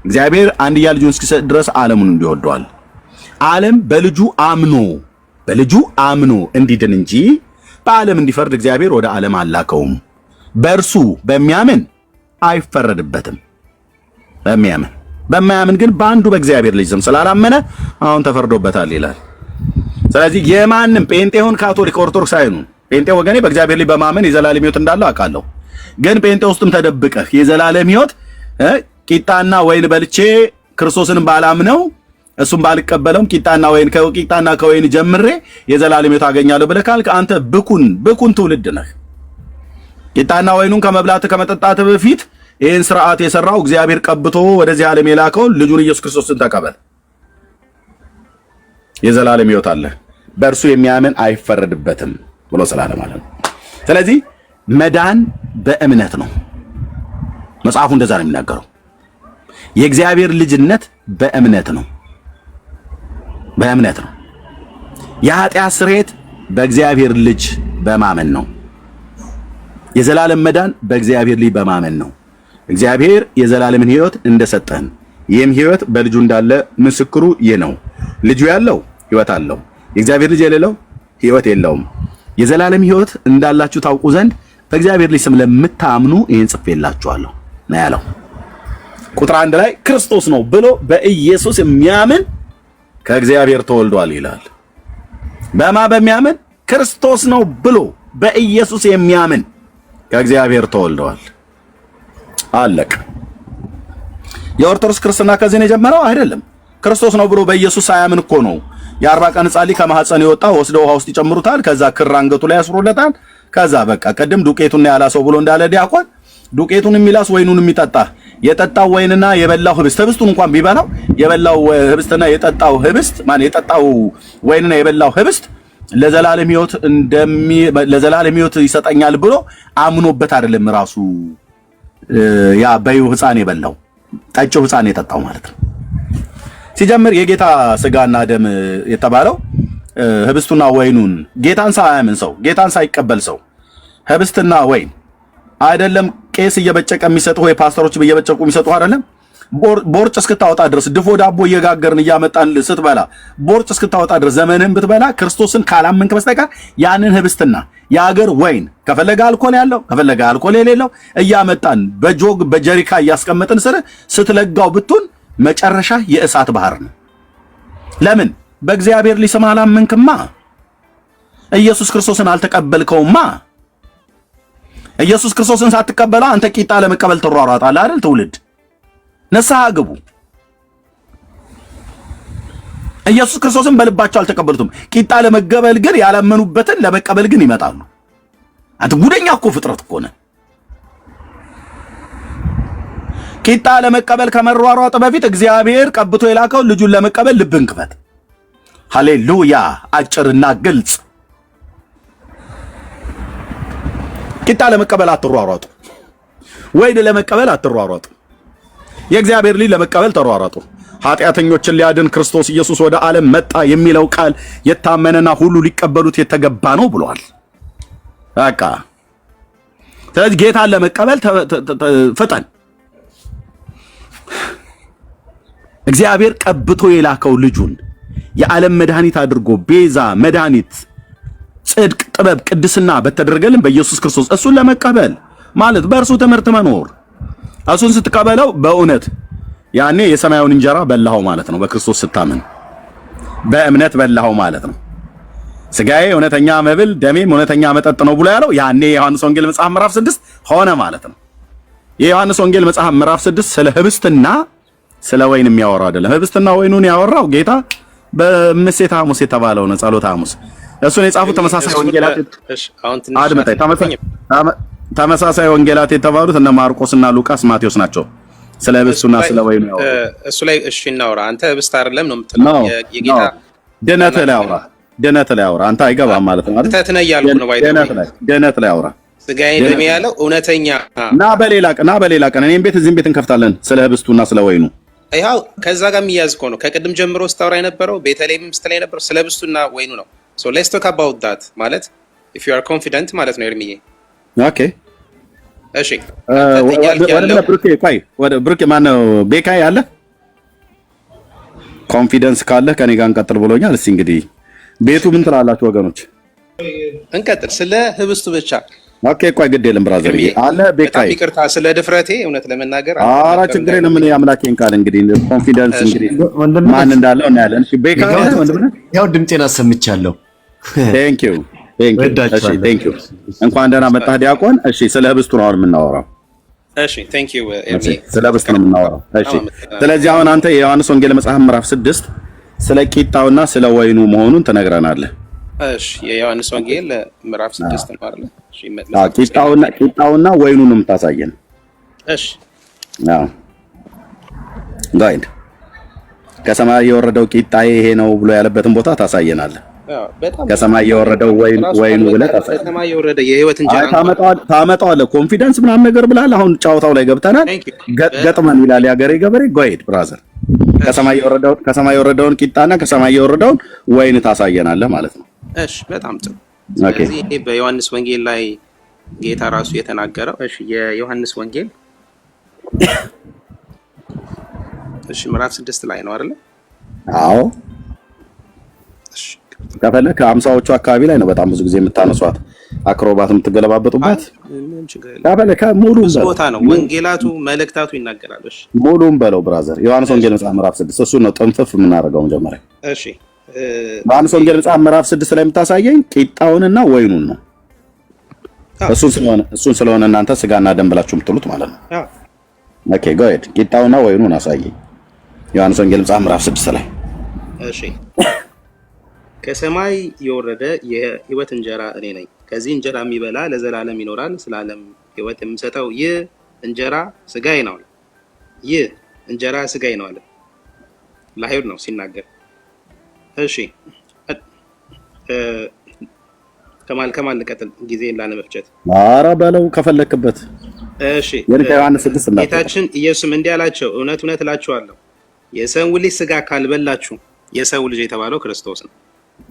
እግዚአብሔር አንድያ ልጁን እስኪሰጥ ድረስ ዓለሙን እንዲወደዋል። ዓለም በልጁ አምኖ እንዲድን እንጂ በዓለም እንዲፈርድ እግዚአብሔር ወደ ዓለም አላከውም። በእርሱ በሚያምን አይፈረድበትም። በማያምን ግን በአንዱ በእግዚአብሔር ልጅ ስም ስላላመነ አሁን ተፈርዶበታል ይላል። ስለዚህ የማንም ጴንጤውን ካቶሊክ ኦርቶዶክስ አይኑን ጴንጤ ወገኔ በእግዚአብሔር ልጅ በማመን የዘላለም ሕይወት እንዳለው አውቃለሁ። ግን ጴንጤ ውስጥም ተደብቀህ የዘላለም ሕይወት ቂጣና ወይን በልቼ ክርስቶስን ባላምነው እሱም ባልቀበለውም ቂጣና ከወይን ጀምሬ የዘላለም ሕይወት አገኛለሁ ብለህ ካልክ አንተ ብኩን ትውልድ ነህ። ቂጣና ወይኑን ከመጠጣት በፊት ይህን ስርዓት የሰራው እግዚአብሔር ቀብቶ ወደዚህ ዓለም የላከውን ልጁን ኢየሱስ ክርስቶስን ተቀበል። የዘላለም ሕይወት አለ፣ በእርሱ የሚያምን አይፈረድበትም ብሎ ስላለ ማለት ነው። ስለዚህ መዳን በእምነት ነው። መጽሐፉ እንደዛ ነው የሚናገረው። የእግዚአብሔር ልጅነት በእምነት ነው። የኃጢአት ስርየት በእግዚአብሔር ልጅ በማመን ነው። የዘላለም መዳን በእግዚአብሔር ልጅ በማመን ነው። እግዚአብሔር የዘላለምን ሕይወት እንደሰጠን ይህም ሕይወት በልጁ እንዳለ ምስክሩ ይህ ነው። ልጁ ያለው ሕይወት አለው፣ የእግዚአብሔር ልጅ የሌለው ሕይወት የለውም። የዘላለም ሕይወት እንዳላችሁ ታውቁ ዘንድ በእግዚአብሔር ልጅ ስም ለምታምኑ ይህን ጽፌላችኋለሁ ነው ያለው። ቁጥር 1 ላይ ክርስቶስ ነው ብሎ በኢየሱስ የሚያምን ከእግዚአብሔር ተወልዷል ይላል። በሚያምን ክርስቶስ ነው ብሎ በኢየሱስ የሚያምን ከእግዚአብሔር ተወልደዋል። አለቅ። የኦርቶዶክስ ክርስትና ከዚህ ነው የጀመረው አይደለም። ክርስቶስ ነው ብሎ በኢየሱስ ሳያምን እኮ ነው የ40 ቀን ሕፃን ልጅ ከማህፀን የወጣው ወስደው ውሃ ውስጥ ይጨምሩታል። ከዛ ክር አንገቱ ላይ ያስሩለታል። ከዛ በቃ ቀደም ዱቄቱን ያላሰው ብሎ እንዳለ ዲያቆን ዱቄቱን የሚላስ ወይኑን የሚጠጣ የጠጣው ወይንና የበላው ህብስቱን እንኳን ቢበላው የበላው ህብስትና የጠጣው ህብስት የጠጣው ወይንና የበላው ህብስት ለዘላለም ሕይወት ይሰጠኛል ብሎ አምኖበት አይደለም ራሱ ያ በዩ ሕፃን የበላው ጠጪው ሕፃን የጠጣው ማለት ነው። ሲጀምር የጌታ ስጋና ደም የተባለው ህብስቱና ወይኑን ጌታን ሳያምን ሰው ጌታን ሳይቀበል ሰው ህብስትና ወይን አይደለም ቄስ እየበጨቀ የሚሰጡ ወይ ፓስተሮች እየበጨቁ የሚሰጡ አይደለም። ቦርጭ እስክታወጣ ድረስ ድፎ ዳቦ እየጋገርን እያመጣን ስትበላ ቦርጭ እስክታወጣ ድረስ ዘመንህን ብትበላ ክርስቶስን ካላመንክ በስተቀር ያንን ህብስትና የአገር ወይን ከፈለገ አልኮል ያለው ከፈለገ አልኮል የሌለው እያመጣን በጆግ በጀሪካ እያስቀመጥን ስትለጋው ብቱን መጨረሻ የእሳት ባህር ነው። ለምን? በእግዚአብሔር ልጅ ስም አላመንክማ። ኢየሱስ ክርስቶስን አልተቀበልከውማ። ኢየሱስ ክርስቶስን ሳትቀበለው አንተ ቂጣ ለመቀበል ትሯሯጣለህ አይደል? ትውልድ ንስሐ ግቡ። ኢየሱስ ክርስቶስን በልባቸው አልተቀበሉትም። ቂጣ ለመቀበል ግን ያላመኑበትን ለመቀበል ግን ይመጣሉ። አንተ ጉደኛ እኮ ፍጥረት እኮ ነህ። ቂጣ ለመቀበል ከመሯሯጥ በፊት እግዚአብሔር ቀብቶ የላከው ልጁን ለመቀበል ልብን ክፈት። ሃሌሉያ! አጭርና ግልጽ። ቂጣ ለመቀበል አትሯሯጡ፣ ወይን ለመቀበል አትሯሯጡ። የእግዚአብሔር ልጅ ለመቀበል ተሯሯጡ። ኃጢአተኞችን ሊያድን ክርስቶስ ኢየሱስ ወደ ዓለም መጣ የሚለው ቃል የታመነና ሁሉ ሊቀበሉት የተገባ ነው ብሏል። በቃ ስለዚህ ጌታን ለመቀበል ፍጠን። እግዚአብሔር ቀብቶ የላከው ልጁን የዓለም መድኃኒት አድርጎ ቤዛ፣ መድኃኒት፣ ጽድቅ፣ ጥበብ፣ ቅድስና በተደረገልን በኢየሱስ ክርስቶስ እሱን ለመቀበል ማለት በእርሱ ትምህርት መኖር። እሱን ስትቀበለው በእውነት ያኔ የሰማያውን እንጀራ በላኸው ማለት ነው። በክርስቶስ ስታምን በእምነት በላኸው ማለት ነው። ስጋዬ እውነተኛ መብል ደሜም እውነተኛ መጠጥ ነው ብሎ ያለው ያኔ የዮሐንስ ወንጌል መጽሐፍ ምዕራፍ 6 ሆነ ማለት ነው። የዮሐንስ ወንጌል መጽሐፍ ምዕራፍ 6 ስለ ህብስትና ስለ ወይን የሚያወራው አይደለም። ህብስትና ወይኑን ያወራው ጌታ በምሴተ ሐሙስ የተባለው ነው፣ ጸሎተ ሐሙስ። እሱን የጻፉት ተመሳሳይ ወንጌላት ተመሳሳይ ወንጌላት የተባሉት እነ ማርቆስና ሉቃስ፣ ማቴዎስ ናቸው። ስለ ህብስቱና ስለ ወይኑ ያወራው እሱ ላይ እሺ እናውራ። አንተ ህብስት አይደለም ነው የምትለው? የጌታ ድነት ላይ አውራ። አንተ አይገባም ማለት ነው አይደል? ተተነ ያልኩ ነው ባይደለ ድነት ላይ አውራ። ስጋዬ ደሜ ያለው እውነተኛ ና በሌላ ቀን እኔም ቤት እዚህም ቤት እንከፍታለን ስለ ህብስቱና ስለ ወይኑ። ይኸው ከዛ ጋር የሚያዝ እኮ ነው። ከቅድም ጀምሮ ስታወራ የነበረው ቤተልሔም ስትል የነበረው ስለ ህብስቱና ወይኑ ነው። ሶ ሌትስ ቶክ አባውት ዳት ማለት ኢፍ ዩ አር ኮንፊደንት ማለት ነው። ኤርሚዬ ኦኬ እሺ። ወደ ብሩኬ ማነው ቤካይ አለ ኮንፊደንስ ካለ ከኔ ጋር እንቀጥል ብሎኛል። እስቲ እንግዲህ ቤቱ ምን ትላላችሁ ወገኖች? እንቀጥል ስለ ህብስቱ ብቻ። ኦኬ ቆይ ግድ የለም ብራዘር አለ ቤካይ። ይቅርታ ስለ ድፍረቴ እውነት ለመናገር ኧረ ችግር የለም። ምን የአምላኬን ቃል እንግዲህ ኮንፊደንስ እንግዲህ ማን እንዳለው እናያለን። እሺ ቤካይ ወንድምህ ያው ድምጤን አሰምቻለሁ። ቴንክ ዩ እንኳን ደህና መጣህ ዲያቆን። እሺ ስለ ህብስቱ ነው አሁን የምናወራው። እሺ ቴንክ ዩ ኤርሚ፣ ስለ ህብስቱ ነው የምናወራው። እሺ ስለዚህ አሁን አንተ የዮሐንስ ወንጌል መጽሐፍ ምዕራፍ 6 ስለ ቂጣውና ስለ ወይኑ መሆኑን ትነግረናለህ። እሺ የዮሐንስ ወንጌል ምዕራፍ 6 ነው አይደል? እሺ ቂጣውና ወይኑን የምታሳየን። እሺ ጋይድ ከሰማይ የወረደው ቂጣዬ ይሄ ነው ብሎ ያለበትን ቦታ ታሳየናለህ። ከሰማይ የወረደው ወይኑ ብለህ ታሳየናለህ። ከሰማይ የወረደ የህይወት እንጀራ ታመጣዋለህ። ኮንፊደንስ ምናምን ነገር ብላል። አሁን ጫወታው ላይ ገብተናል። ገጥመን ይላል ያገሬ ገበሬ። ጋይድ ብራዘር ከሰማይ የወረደውን ቂጣና ከሰማይ የወረደውን ወይን ታሳየናለህ ማለት ነው። እሺ በጣም ጥሩ። ስለዚህ በዮሐንስ ወንጌል ላይ ጌታ ራሱ የተናገረው የዮሐንስ ወንጌል ምዕራፍ 6 ላይ ነው አይደል? አዎ። ከፈለክ ከ50ዎቹ አካባቢ ላይ ነው በጣም ብዙ ጊዜ የምታነሷት አክሮባት የምትገለባበጡባት። ከፈለክ ሙሉ ቦታ ነው ወንጌላቱ መልእክታቱ ይናገራሉ። እሺ ሙሉም በለው ብራዘር። ዮሐንስ ወንጌል ምዕራፍ 6 እሱ ነው ጥንፍፍ የምናደርገው መጀመሪያ። እሺ ዮሐንስ ወንጌል ምዕራፍ 6 ላይ የምታሳየኝ ቂጣውንና ወይኑን ነው። እሱን ስለሆነ እናንተ ስጋና ደም ብላችሁ የምትሉት ማለት ነው። ኦኬ ጎድ ቂጣውና ወይኑን አሳየኝ። ዮሐንስ ወንጌል ምዕራፍ 6 ላይ እሺ ከሰማይ የወረደ የህይወት እንጀራ እኔ ነኝ። ከዚህ እንጀራ የሚበላ ለዘላለም ይኖራል። ስለ ዓለም ህይወት የምሰጠው ይህ እንጀራ ስጋዬ ነው። ይህ እንጀራ ስጋዬ ነው አለ። ለአይሁድ ነው ሲናገር። እሺ ከማል ልቀጥል ጊዜ ላለመፍጀት። ኧረ በለው ከፈለክበት። እሺ ጌታችን ኢየሱስም እንዲህ አላቸው፣ እውነት እውነት እላችኋለሁ የሰውን ልጅ ስጋ ካልበላችሁ፣ የሰው ልጅ የተባለው ክርስቶስ ነው።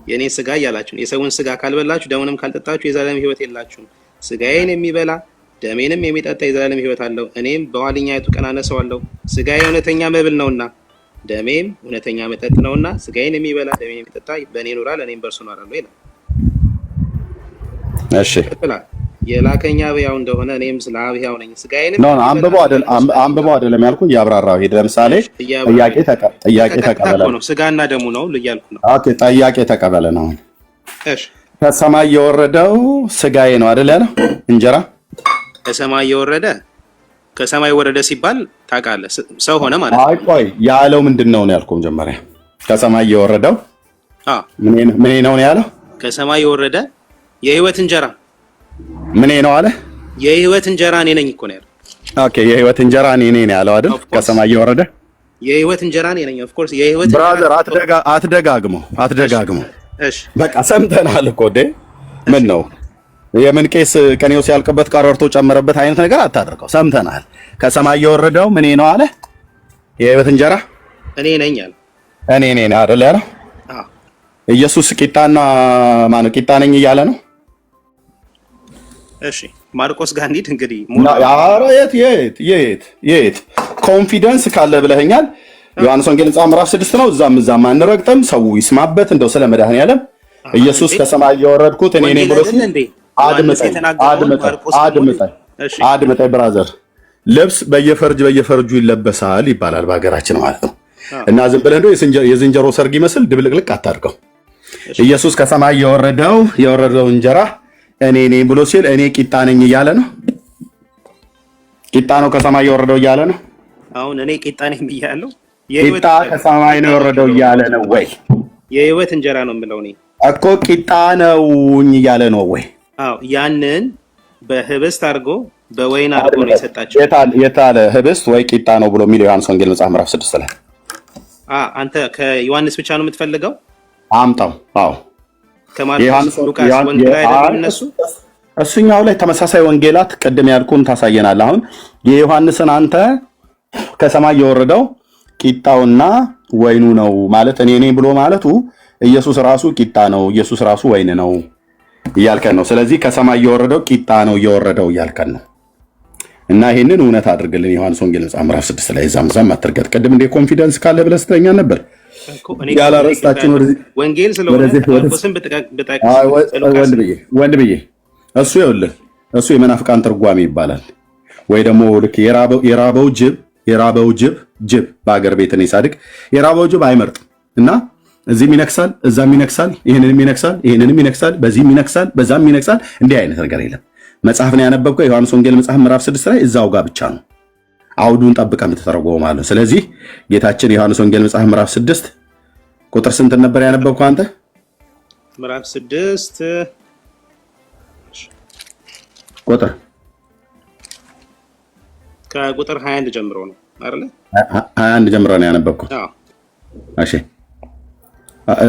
የኔ ስጋ እያላችሁ የሰውን ስጋ ካልበላችሁ ደሙንም ካልጠጣችሁ የዘላለም ህይወት የላችሁም። ስጋዬን የሚበላ ደሜንም የሚጠጣ የዘላለም ህይወት አለው፣ እኔም በኋለኛይቱ ቀን አነሳዋለሁ። ስጋዬ እውነተኛ መብል ነውና ደሜም እውነተኛ መጠጥ ነውና ስጋዬን የሚበላ ደሜን የሚጠጣ በእኔ ይኖራል፣ እኔም በእርሱ እኖራለሁ ይላል። እሺ የላከኝ አብ ሕያው እንደሆነ እኔም ስለ አብ ሕያው ነኝ። ስጋዬንም አንብበው አይደለም ያልኩህ፣ ያብራራው ሄድ። ለምሳሌ ጥያቄ ተቀበለ ነው። ስጋና ደሙ ነው እያልኩ ነው። ኦኬ ጥያቄ ተቀበለ ነው። እሺ ከሰማይ የወረደው ስጋዬ ነው አይደል ያለው? እንጀራ ከሰማይ ወረደ ሲባል ታውቃለህ፣ ሰው ሆነ ማለት ነው። አይ ቆይ ያለው ምንድነው ነው ያልኩህ መጀመሪያ። ከሰማይ የወረደው ምን ነው ያለው? ከሰማይ የወረደ የህይወት እንጀራ ምን ነው አለ? የህይወት እንጀራ እኔ ነኝ እኮ ነው ያለው። ኦኬ የህይወት እንጀራ እኔ ነኝ ያለው አይደል? ከሰማይ የወረደ የህይወት እንጀራ እኔ ነኝ። ኦፍ ኮርስ የህይወት ብራዘር አትደጋግመው። እሺ በቃ ሰምተናል እኮ ምን ነው የምን ቄስ ቀኔው ሲያልቅበት ቀረርቶ ጨመረበት አይነት ነገር አታደርገው። ሰምተናል። ከሰማይ የወረደው ምን ነው አለ? የህይወት እንጀራ እኔ ነኝ አለ። እኔ ነኝ አይደል ያለው? ኢየሱስ ቂጣ ነኝ እያለ ነው። እሺ ማርቆስ ጋር እንሂድ እንግዲህ። ኧረ የት ኮንፊደንስ ካለ ብለኸኛል። ዮሐንስ ወንጌል ምዕራፍ 6 ነው። እዛም አንረግጥም። ሰው ይስማበት። እንደው ስለ መድኃኒዓለም ኢየሱስ ከሰማይ የወረድኩት እኔ ነኝ ብሎ አድምጠኝ ብራዘር። ልብስ በየፈርጁ ይለበሳል ይባላል በሀገራችን ማለት ነው። እና ዝም ብለህ እንደው የዝንጀሮ ሰርግ ይመስል ድብልቅልቅ አታድርገው። ኢየሱስ ከሰማይ የወረደው እንጀራ እኔ ነኝ ብሎ ሲል እኔ ቂጣ ነኝ እያለ ነው። ቂጣ ነው ከሰማይ የወረደው እያለ ነው። አሁን እኔ ቂጣ ነኝ ብያለሁ። ቂጣ ከሰማይ ነው የወረደው እያለ ነው ወይ? የህይወት እንጀራ ነው የምለው እኔ እኮ ቂጣ ነውኝ እያለ ነው ወይ? አዎ ያንን በህብስት አድርጎ በወይን አድርጎ ነው የሰጣቸው። የታለ ህብስት ወይ ቂጣ ነው ብሎ የሚለው ዮሐንስ ወንጌል ምዕራፍ 6 ላይ አንተ ከዮሐንስ ብቻ ነው የምትፈልገው? አምጣው። አዎ ከማርቆስ ሉቃስ ወንጌል አይደለም እነሱ እሱኛው ላይ ተመሳሳይ ወንጌላት ቅድም ያልኩን ታሳየናል። አሁን የዮሐንስን አንተ ከሰማይ የወረደው ቂጣውና ወይኑ ነው ማለት እኔ ነኝ ብሎ ማለቱ ኢየሱስ ራሱ ቂጣ ነው፣ ኢየሱስ ራሱ ወይን ነው እያልከን ነው። ስለዚህ ከሰማይ የወረደው ቂጣ ነው እየወረደው እያልከን ነው። እና ይሄንን እውነት አድርግልን። ዮሐንስ ወንጌል ምዕራፍ 6 ላይ ዛም አትርገጥ። ቅድም እንደ ኮንፊደንስ ካለ ብለህ ስተኛ ነበር ያላረስታችን ወንጌል ስለሆነ ማርቆስን ወንድ ብዬ እሱ ይኸውልህ እሱ የመናፍቃን ትርጓሜ ይባላል። ወይ ደግሞ ልክ የራበው ጅብ በአገር ቤት ነው ሳድቅ የራበው ጅብ አይመርጥም እና እዚህም ይነክሳል፣ እዛም ይነክሳል፣ ይሄንንም ይነክሳል፣ በዚህም ይነክሳል፣ በዛም ይነክሳል። እንዲህ አይነት ነገር የለም። መጽሐፍ ነው ያነበብከው የዮሐንስ ወንጌል መጽሐፍ ምዕራፍ 6 ላይ እዛው ጋር ብቻ ነው አውዱን ጠብቀህ የምትተረጎመው ማለት ነው። ስለዚህ ጌታችን የዮሐንስ ወንጌል መጽሐፍ ምዕራፍ 6 ቁጥር ስንት ነበር ያነበብከው አንተ? ምዕራፍ 6 ቁጥር ከቁጥር 21 ጀምሮ ነው አይደል? 21 ጀምሮ ነው ያነበብከው? አዎ። እሺ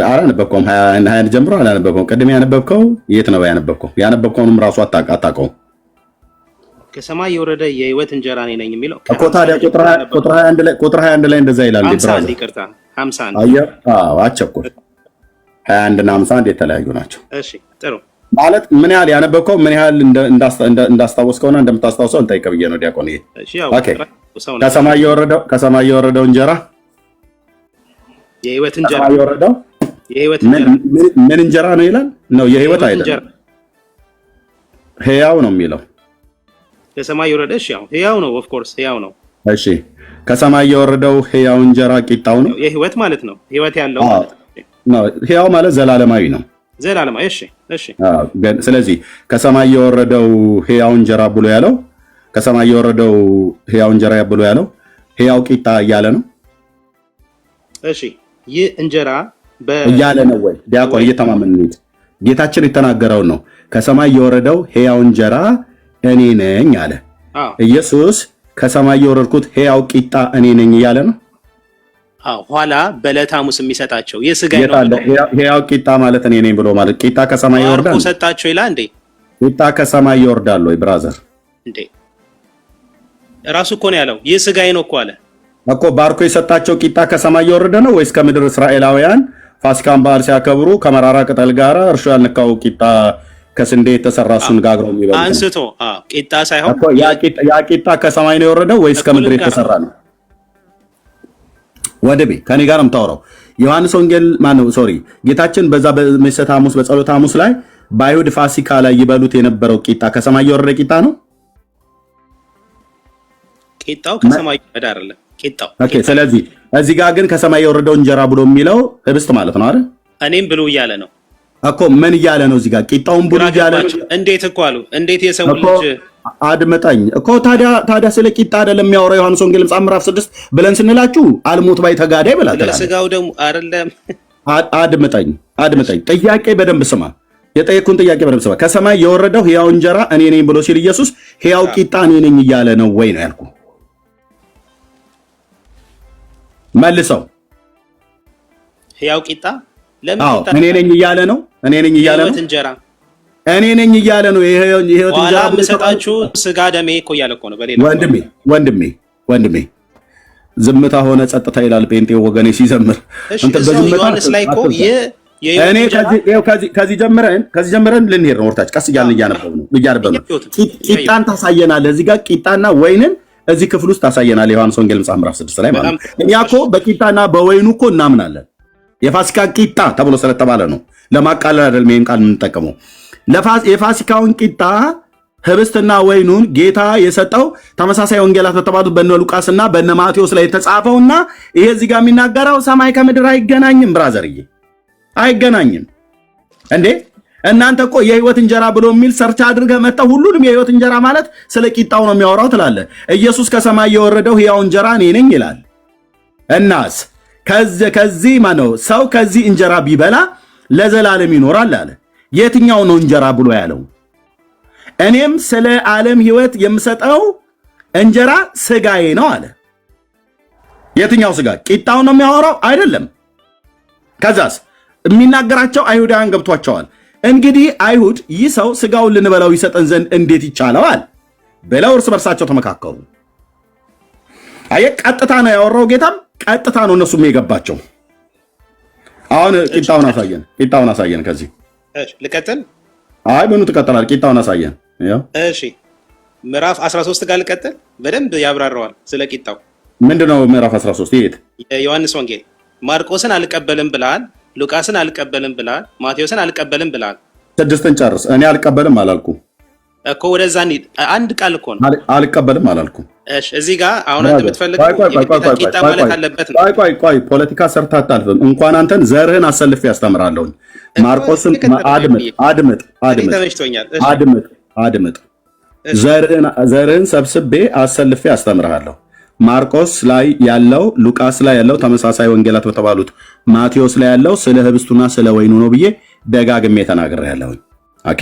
አላነበብከውም? 21 ጀምሮ አላነበብከውም? ቅድም ያነበብከው የት ነው ያነበብከው? ያነበብከውንም ራሱ አታውቀውም። ከሰማይ የወረደ የህይወት እንጀራ እኔ ነኝ የሚለው እኮ ታዲያ ቁጥር 21 ላይ እንደዛ ይላል። 51 ይቅርታ 51 አየህ? አዎ አቸኩል 21 እና 51 የተለያዩ ናቸው። እሺ ጥሩ ማለት ምን ያህል ያነበብከው ምን ያህል እንዳስታወስከውና እንደምታስታውሰው እንጠይቅ ብዬ ነው ዲያቆን። ይሄ ኦኬ። ከሰማይ የወረደው እንጀራ የህይወት እንጀራ የወረደው የህይወት እንጀራ ምን እንጀራ ነው ይላል? ነው የህይወት አይደለም፣ ህያው ነው የሚለው። ከሰማይ የወረደ እሺ፣ ያው ህያው ነው። ኦፍ ኮርስ ህያው ነው። እሺ ከሰማይ የወረደው ህያው እንጀራ ቂጣው ነው። የህይወት ማለት ነው፣ ህይወት ያለው ማለት ነው። ህያው ማለት ዘላለማዊ ነው። ዘላለማዊ እሺ፣ እሺ። ስለዚህ ከሰማይ የወረደው ህያው እንጀራ ብሎ ያለው ከሰማይ የወረደው ህያው እንጀራ ብሎ ያለው ህያው ቂጣ እያለ ነው። እሺ ይህ እንጀራ እያለ ነው ወይ ዲያቆን? እየተማመን ነው። ጌታችን የተናገረውን ነው። ከሰማይ የወረደው ህያው እንጀራ እኔ ነኝ አለ። ኢየሱስ ከሰማይ የወረድኩት ህያው ቂጣ እኔ ነኝ እያለ ነው። ኋላ በዕለተ ሐሙስ የሚሰጣቸው የሥጋዬ ነው። ህያው ቂጣ ማለት እኔ ነኝ ብሎ ማለት ቂጣ ከሰማይ ይወርዳል ማርቆስ ሰጣቸው ይላል እንዴ? ቂጣ ከሰማይ ይወርዳል ወይ ብራዘር? እንዴ ራሱ እኮ ነው ያለው። የሥጋዬ ነው እኮ አለ እኮ። ባርኮ የሰጣቸው ቂጣ ከሰማይ የወረደ ነው ወይስ ከምድር እስራኤላውያን ፋሲካን በዓል ሲያከብሩ ከመራራ ቅጠል ጋር እርሾ ያልነካው ቂጣ ከስንዴ የተሰራ እሱን ጋግረው የሚበሉት አንስቶ ቂጣ ሳይሆን እኮ ያ ቂጣ ከሰማይ ነው የወረደው ወይስ ከምድር የተሰራ ነው? ወደቤ ከኔ ጋር የምታወራው ዮሐንስ ወንጌል ማነው? ሶሪ ጌታችን በዛ በምሴተ ሐሙስ በጸሎተ ሐሙስ ላይ በአይሁድ ፋሲካ ላይ ይበሉት የነበረው ቂጣ ከሰማይ የወረደ ቂጣ ነው። ቂጣው ከሰማይ ወረደ አይደለም ቂጣው። ኦኬ። ስለዚህ እዚህ ጋር ግን ከሰማይ የወረደው እንጀራ ብሎ የሚለው ህብስት ማለት ነው አይደል? እኔም ብሉ እያለ ነው እኮ። ምን እያለ ነው እዚህ ጋር? ቂጣውን ብሉ እያለ ነው። እንዴት እኮ አሉ። እንዴት የሰው ልጅ አድመጠኝ እኮ። ታዲያ ስለ ቂጣ አይደለም የሚያወራው ዮሐንስ ወንጌል ምዕራፍ 6 ብለን ስንላችሁ አልሞት ባይ ተጋዳይ ብላችሁ ስጋው ደግሞ አይደለም። አድመጠኝ ጥያቄ በደንብ ስማ። የጠየኩን ጥያቄ በደንብ ስማ። ከሰማይ የወረደው ህያው እንጀራ እኔ ነኝ ብሎ ሲል ኢየሱስ ህያው ቂጣ እኔ ነኝ እያለ ነው ወይ ነው ያልኩ? መልሰው። ህያው ቂጣ ለምን ቂጣ እኔ ነኝ እያለ ነው። እኔ ነኝ እያለ ነው። እንጀራ እኔ ነኝ እያለ ነው። የህይወት እንጀራ ብሰጣችሁ ስጋ ደሜ እኮ እያለ እኮ ነው። በሌላ ወንድሜ ዝምታ ሆነ ጸጥታ ይላል ጴንጤው ወገኔ ሲዘምር። እንተ በዝምታ ዮሐንስ ላይ እኮ እኔ ከዚህ ጀምረን ልንሄድ ነው። ወርታች ቀስ እያልን እያነበብን ነው። ቂጣን ታሳየናለህ እዚህ ጋር ቂጣና ወይንን እዚህ ክፍል ውስጥ ታሳየናለህ። ዮሐንስ ወንጌል ምዕራፍ 6 ላይ ማለት ነው። እኛ እኮ በቂጣና በወይኑ እኮ እናምናለን። የፋሲካ ቂጣ ተብሎ ስለተባለ ነው። ለማቃለል አይደለም ይሄን ቃል የምንጠቀመው። የፋሲካውን ቂጣ ህብስትና ወይኑን ጌታ የሰጠው ተመሳሳይ ወንጌላት በተባሉት በነ ሉቃስና በነ ማቴዎስ ላይ የተጻፈውና ይሄ እዚህ ጋር የሚናገረው ሰማይ ከምድር አይገናኝም። ብራዘርዬ አይገናኝም እንዴ! እናንተ እኮ የህይወት እንጀራ ብሎ የሚል ሰርች አድርገህ መጣው። ሁሉንም የህይወት እንጀራ ማለት ስለ ቂጣው ነው የሚያወራው ትላለህ። ኢየሱስ ከሰማይ የወረደው ህያው እንጀራ እኔ ነኝ ይላል። እናስ ከዚህ ማነው ሰው ከዚህ እንጀራ ቢበላ ለዘላለም ይኖራል አለ። የትኛው ነው እንጀራ ብሎ ያለው? እኔም ስለ ዓለም ህይወት የምሰጠው እንጀራ ስጋዬ ነው አለ። የትኛው ስጋ? ቂጣው ነው የሚያወራው አይደለም። ከዛስ የሚናገራቸው አይሁዳውያን ገብቷቸዋል። እንግዲህ አይሁድ ይህ ሰው ስጋውን ልንበላው ይሰጠን ዘንድ እንዴት ይቻለዋል ብለው እርስ በርሳቸው ተመካከሩ። አየህ፣ ቀጥታ ነው ያወራው ጌታም ቀጥታ ነው እነሱም የገባቸው። አሁን ቂጣውን አሳየን። ከዚህ ልቀጥል? አይ ምኑ ትቀጥላል? ቂጣውን አሳየን። እሺ ምዕራፍ 13 ጋር ልቀጥል። በደንብ ያብራራዋል ስለ ቂጣው። ምንድነው ምዕራፍ 13? ይሄት የዮሐንስ ወንጌል ማርቆስን አልቀበልም ብላል፣ ሉቃስን አልቀበልም ብላል፣ ማቴዎስን አልቀበልም ብላል። 6ን ጨርስ። እኔ አልቀበልም አላልኩ እኮ። ወደዛ እንሂድ። አንድ ቃል እኮ ነው። አልቀበልም አላልኩ። እሺ እዚህ ጋር አሁን አንተ የምትፈልገው ቂጣ ማለት አለበት ነው። ቆይ ፖለቲካ ሰርታ አታልፍም። እንኳን አንተን ዘርህን አሰልፌ ያስተምራለሁ። ማርቆስን አድምጥ። ዘርህን ሰብስቤ አሰልፌ ያስተምርሃለሁ። ማርቆስ ላይ ያለው ሉቃስ ላይ ያለው ተመሳሳይ ወንጌላት በተባሉት ማቴዎስ ላይ ያለው ስለ ህብስቱና ስለ ወይኑ ነው ብዬ ደጋግሜ ተናግሬያለሁ። ኦኬ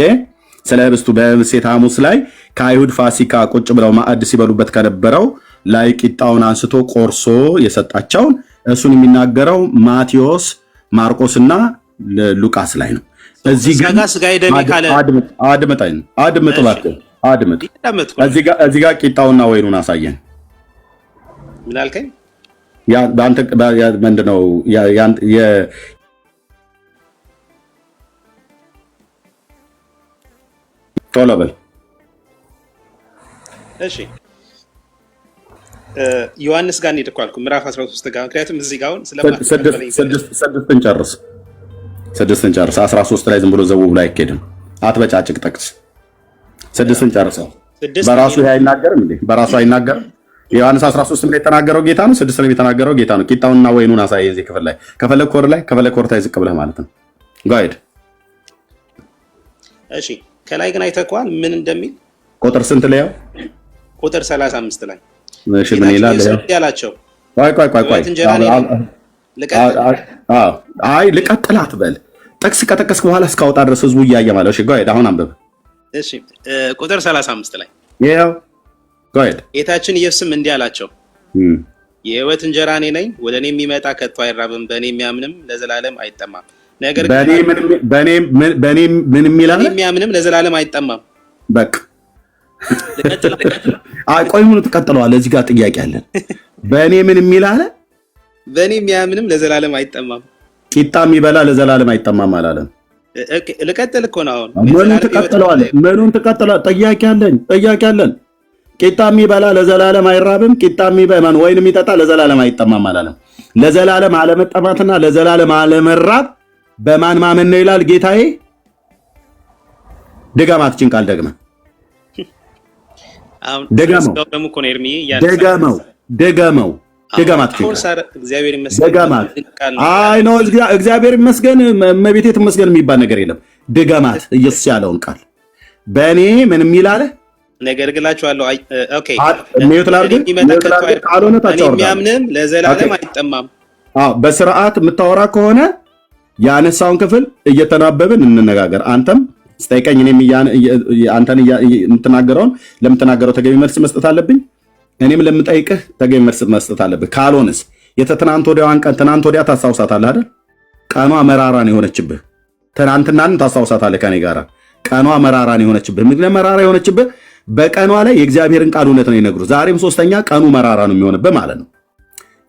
ስለ ህብስቱ በምሴተ ሐሙስ ላይ ከአይሁድ ፋሲካ ቁጭ ብለው ማዕድ ሲበሉበት ከነበረው ላይ ቂጣውን አንስቶ ቆርሶ የሰጣቸውን እሱን የሚናገረው ማቴዎስ፣ ማርቆስና ሉቃስ ላይ ነው። እዚህ ግን አድምጥ እባክህ አድምጥ። እዚህ ጋር ቂጣውና ወይኑን አሳየን። ምን አልከኝ? በአንተ ምንድነው ቶሎ በል እሺ። ዮሐንስ ጋር እንሂድ እኮ አልኩህ፣ ምዕራፍ 13 ጋር። ምክንያቱም እዚህ ጋር አሁን ስድስትን ጨርስ 13 ላይ ዝም ብሎ ዘው ብሎ አይኬድም። አትበጫጭቅ ጠቅስ። ስድስትን ጨርሰው። በራሱ አይናገርም እንዴ? በራሱ አይናገርም። ዮሐንስ 13 ላይ የተናገረው ጌታ ነው። 6 ላይ የተናገረው ጌታ ነው። ቂጣውንና ወይኑን አሳየ እዚህ ክፍል ላይ። ከፈለክ ኮር ላይ ከፈለክ ኮር ታይ ዝቅ ብለህ ማለት ነው። ጋይድ እሺ። ከላይ ግን አይተኸዋል ምን እንደሚል? ቁጥር ስንት ላይ? ያው ቁጥር 35 ላይ እሺ ምን ይላል? ያላቸው ቆይ አይ ልቀጥል አትበል። ጥቅስ ከጠቀስክ በኋላ እስካወጣ ድረስ ህዝቡ እያየ ማለት። እሺ ጋይድ አሁን አንብብ። እሺ ቁጥር 35 ላይ ያው ጋይድ ጌታችን ኢየሱስም እንዲህ አላቸው፣ የህይወት እንጀራ እኔ ነኝ፣ ወደ እኔ የሚመጣ ከቶ አይራብም፣ በእኔ የሚያምንም ለዘላለም አይጠማም። ነገር ግን በእኔ ምን የሚላል? የሚያምንም ለዘላለም አይጠማም። በቃ ቆይ ምን ትቀጥለዋለህ? እዚህ ጋር ጥያቄ አለን። በእኔ ምን የሚላል? በእኔ የሚያምንም ለዘላለም አይጠማም። ቂጣ የሚበላ ለዘላለም አይጠማም አላለም። ልቀጥል እኮ ነው አሁን። ምኑን ትቀጥለዋለህ? ጥያቄ አለን። ቂጣ የሚበላ ለዘላለም አይራብም፣ ቂጣ የሚበላ ወይን የሚጠጣ ለዘላለም አይጠማም አላለም። ለዘላለም አለመጠማትና ለዘላለም አለመራብ በማን ማመን ነው ይላል ጌታዬ? ድገማትችን ቃል ደግመህ ደገመው እግዚአብሔር ይመስገን እመቤቴ ትመስገን የሚባል ነገር የለም። ድገማት ኢየሱስ ያለውን ቃል በእኔ ምን የሚል አለ? ነገር ግላችኋለሁ። ኦኬ የሚያምንም ለዘላለም አይጠማም። በስርዓት የምታወራ ከሆነ ያነሳውን ክፍል እየተናበብን እንነጋገር። አንተም ስጠይቀኝ እኔም አንተን የምትናገረውን ለምትናገረው ተገቢ መልስ መስጠት አለብኝ። እኔም ለምጠይቅህ ተገቢ መልስ መስጠት አለብህ። ካልሆነስ የትናንት ወዲያዋን ቀን ትናንት ወዲያ ታስታውሳታለህ አይደል? ቀኗ መራራን የሆነችብህ ትናንትናን ታስታውሳታለህ ከኔ ጋር። ቀኗ መራራን የሆነችብህ ምክንያት መራራ የሆነችብህ በቀኗ ላይ የእግዚአብሔርን ቃል እውነት ነው ይነግሩ። ዛሬም ሶስተኛ ቀኑ መራራ ነው የሚሆንብህ ማለት ነው።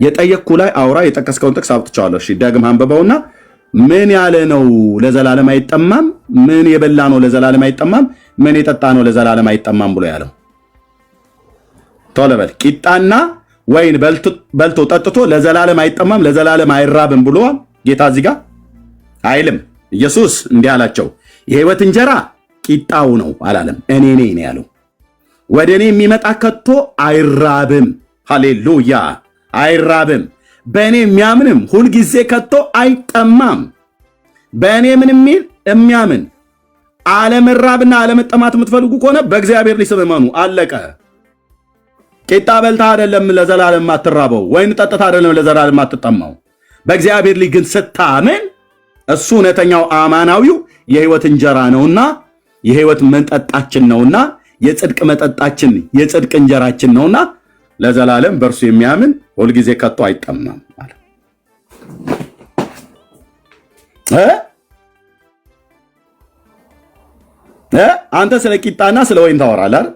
የጠየቅኩ ላይ አውራ የጠቀስከውን ጥቅስ አውጥቻለሁ። እሺ ደግመህ አንብበውና ምን ያለ ነው ለዘላለም አይጠማም? ምን የበላ ነው ለዘላለም አይጠማም? ምን የጠጣ ነው ለዘላለም አይጠማም ብሎ ያለው? ቶሎ በል። ቂጣና ወይን በልቶ ጠጥቶ ለዘላለም አይጠማም ለዘላለም አይራብም ብሏል ጌታ እዚህ ጋር አይልም። ኢየሱስ እንዲህ አላቸው፣ የህይወት እንጀራ ቂጣው ነው አላለም። እኔ ነኝ ነው ያለው። ወደ እኔ የሚመጣ ከቶ አይራብም። ሃሌሉያ! አይራብም። በእኔ የሚያምንም ሁልጊዜ ከቶ አይጠማም። በእኔ ምን የሚል የሚያምን አለመራብና አለመጠማት የምትፈልጉ ከሆነ በእግዚአብሔር ልጅ ስም እመኑ። አለቀ። ቂጣ በልታ አይደለም ለዘላለም ማትራበው፣ ወይን ጠጥታ አይደለም ለዘላለም ማትጠማው። በእግዚአብሔር ልጅ ግን ስታምን እሱ እውነተኛው አማናዊው የህይወት እንጀራ ነውና የህይወት መጠጣችን ነውና የጽድቅ መጠጣችን የጽድቅ እንጀራችን ነውና ለዘላለም በእርሱ የሚያምን ሁልጊዜ ከቶ አይጠማም ማለት አንተ ስለ ቂጣና ስለ ወይን ታወራለህ አይደል?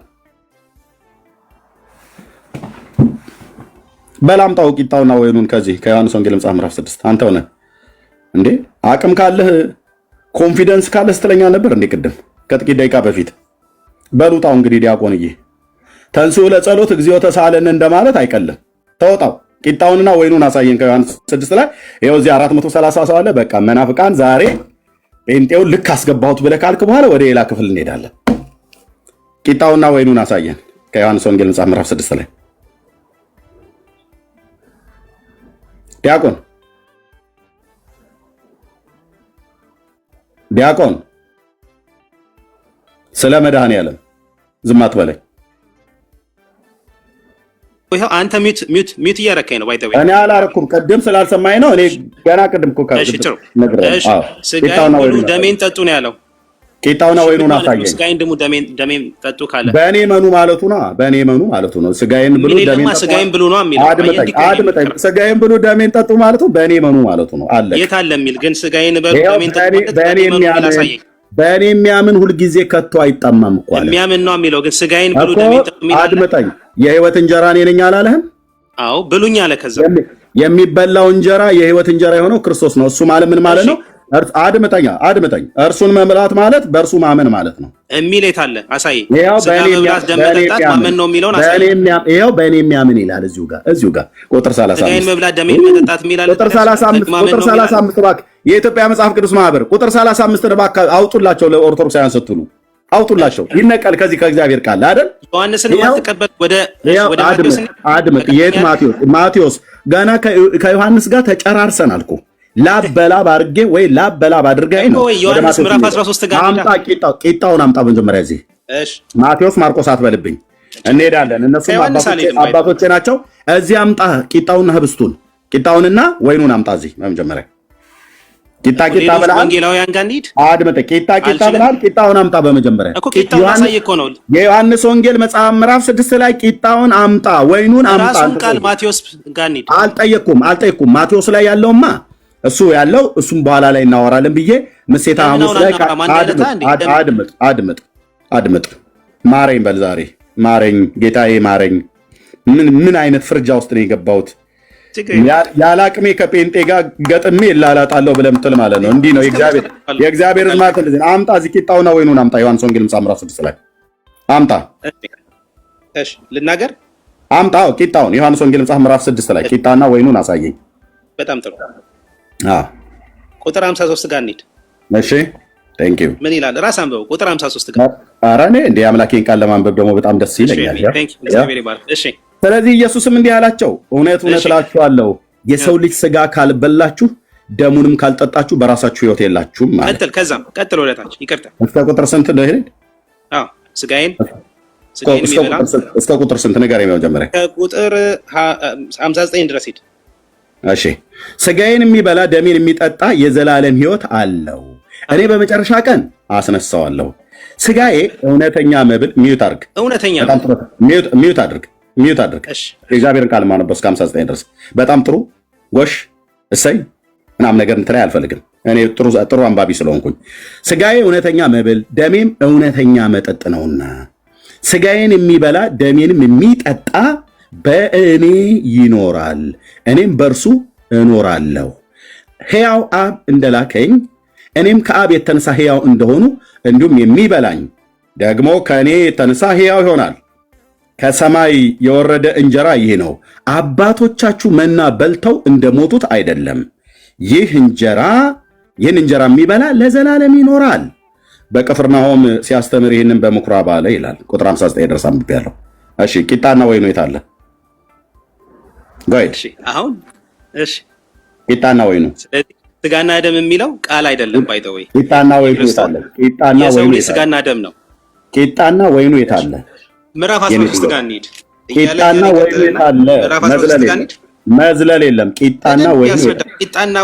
በላምጣው ቂጣውና ወይኑን ከዚህ ከዮሐንስ ወንጌል መጽሐፍ ምዕራፍ 6 አንተ ሆነ እንዴ አቅም ካለህ ኮንፊደንስ ካለህ ስትለኛ ነበር እንዴ ቅድም ከጥቂት ደቂቃ በፊት። በሉጣው እንግዲህ ዲያቆንዬ ተንሥኡ ለጸሎት እግዚኦ ተሳለን እንደማለት አይቀልም። ተወጣው ቂጣውንና ወይኑን አሳየን ከዮሐንስ 6 ላይ ይኸው እዚህ 430 ሰው አለ። በቃ መናፍቃን ዛሬ ጴንጤውን ልክ አስገባሁት ብለህ ካልክ በኋላ ወደ ሌላ ክፍል እንሄዳለን። ቂጣውንና ወይኑን አሳየን ከዮሐንስ ወንጌል መጽሐፍ ምዕራፍ 6 ላይ ዲያቆን ስለ መድኃኔዓለም ዝም አትበለኝ። ይኸው አንተ ሚዩት እያረከኝ ነው። ባይተው እኔ አላረኩም። ቅድም ስላልሰማኝ ነው። እኔ ገና ቅድም እኮ ስጋዬን ብሉ ደሜን ጠጡ ነው ያለው። ቂጣውና ወይኑን አሳየኝ። ስጋዬን ደግሞ ደሜን ጠጡ ካለ በእኔ መኑ ማለቱ ነው። በእኔ መኑ ማለቱ ነው። ስጋዬን ብሉ ስጋዬን ብሉ ነው የሚለው። አድምጠኝ። ስጋዬን ብሉ ደሜን ጠጡ ማለቱ በእኔ መኑ ማለቱ ነው። አለ የት አለ የሚል ግን ስጋዬን ብሉ ደሜን ጠጡ በእኔ የሚያምን ሁልጊዜ ከቶ አይጠማም እኮ አለ። የሚያምን ነው የሚለው ግን ስጋዬን ብሉ ደሜን ጠጡ የሚል አድምጠኝ። የህይወት እንጀራ እኔ ነኝ አላለህም? አዎ ብሉኝ አለ። ከዛ የሚበላው እንጀራ የህይወት እንጀራ የሆነው ክርስቶስ ነው። እሱ ማለት ምን ማለት ነው? አድምጠኝ። እርሱን መብላት ማለት በእርሱ ማመን ማለት ነው። የሚል የት አለ? አሳየኝ። ማመን ነው የሚለውን አሳየኝ። ይኸው በእኔ የሚያምን ይላል እዚሁ ጋር ቁጥር 35 ስጋዬን መብላት ደሜን መጠጣት የሚል አለ። ቁጥር 35 እባክህ የኢትዮጵያ መጽሐፍ ቅዱስ ማህበር ቁጥር 35 እባክህ አውጡላቸው። ለኦርቶዶክሳውያን ስትሉ አውጡላቸው። ይነቀል ከዚህ ከእግዚአብሔር ቃል አይደል? ዮሐንስን ማትቀበል ወደ አድምጥ። የት ማቴዎስ ገና ከዮሐንስ ጋር ተጨራርሰናል እኮ ላበላብ አድርጌ ወይ ላበላብ አድርጋኝ ነው። ዮሐንስ ምዕራፍ 13 ጋር አምጣ ቂጣውን አምጣ። መጀመሪያ እዚህ ማቴዎስ ማርቆስ አትበልብኝ። እንሄዳለን። እነሱም አባቶቼ ናቸው። እዚህ አምጣ ቂጣውና ህብስቱን፣ ቂጣውንና ወይኑን አምጣ። እዚህ መጀመሪያ ቂጣ ብለሃል። ወንጌላውያን ጋር እንሂድ። አድምጥ። ቂጣ ብለሃል። ቂጣውን አምጣ። በመጀመሪያ እኮ ቂጣውን አሳይ እኮ ነው። የዮሐንስ ወንጌል መጽሐፍ ምዕራፍ 6 ላይ ቂጣውን አምጣ፣ ወይኑን አምጣ። ራሱን ቃል ማቴዎስ ጋር እንሂድ። አልጠየቅኩም። ማቴዎስ ላይ ያለውማ እሱ ያለው እሱም በኋላ ላይ እናወራለን ብዬ ምሴታ ሐሙስ ላይ አድምጥ። ማረኝ በል ዛሬ ማረኝ ጌታዬ ማረኝ። ምን አይነት ፍርጃ ውስጥ ነው የገባሁት? ያለ አቅሜ ከጴንጤ ጋር ገጥሜ እላላጣለሁ ብለህ የምትል ማለት ነው። እንዲህ ነው የእግዚአብሔር ማለት እንደዚህ። አምጣ እዚህ ቂጣውና ወይኑን አምጣ። ዮሐንስ ወንጌል ምዕራፍ 6 ላይ አምጣ። እሺ ልናገር። አምጣ ቂጣውን። ዮሐንስ ወንጌል ምዕራፍ 6 ላይ ቂጣና ወይኑን አሳየኝ። በጣም ጥሩ። ቁጥር 53 ጋር እንሂድ። እሺ ቴንክ ዩ። ምን ይላል? ራስ አንብበው። ቁጥር 53 ጋር። ኧረ እኔ እንደ አምላኬን ቃል ለማንበብ ደግሞ በጣም ደስ ይለኛል። እሺ ስለዚህ ኢየሱስም እንዲህ አላቸው፣ እውነት እላችኋለሁ የሰው ልጅ ስጋ ካልበላችሁ ደሙንም ካልጠጣችሁ በራሳችሁ ሕይወት የላችሁም ማለት። ቀጥል ወደታች። ይቅርታ እስከ ቁጥር ስንት ነው ይሄ? ስጋዬን እስከ ቁጥር ስንት ንገረኝ መጀመሪያ። ከቁጥር 59 ድረስ ሂድ። እሺ ስጋዬን የሚበላ ደሜን የሚጠጣ የዘላለም ሕይወት አለው፣ እኔ በመጨረሻ ቀን አስነሳዋለሁ። ስጋዬ እውነተኛ መብል ሚዩት አድርግ። የእግዚአብሔርን ቃል ማነበው እስከ 59 ድረስ በጣም ጥሩ ጎሽ እሰይ ምናምን ነገር እንትን ላይ አልፈልግም። እኔ ጥሩ አንባቢ ስለሆንኩኝ ስጋዬ እውነተኛ መብል ደሜም እውነተኛ መጠጥ ነውና ስጋዬን የሚበላ ደሜንም የሚጠጣ በእኔ ይኖራል፣ እኔም በእርሱ እኖራለሁ። ሕያው አብ እንደላከኝ እኔም ከአብ የተነሳ ሕያው እንደሆኑ እንዲሁም የሚበላኝ ደግሞ ከእኔ የተነሳ ሕያው ይሆናል። ከሰማይ የወረደ እንጀራ ይህ ነው። አባቶቻችሁ መና በልተው እንደሞቱት አይደለም። ይህን እንጀራ የሚበላ ለዘላለም ይኖራል። በቅፍርናሆም ሲያስተምር ይህንን በምኩራብ አለ ይላል። ቁጥር 59 ድረስ አንብቤያለሁ። እሺ ቂጣና ወይኑ የት አለ? አሁን ቂጣና ወይኑ ስጋና ደም የሚለው ቃል አይደለም። ባይተወይ ቂጣና ወይኑ የት አለ? የሰው ልጅ ስጋና ደም ነው። ቂጣና ወይኑ የት አለ? ምዕራፍ 13 ጋር እንሂድ። ቂጣና ወይኑ የት አለ? መዝለል የለም። ቂጣና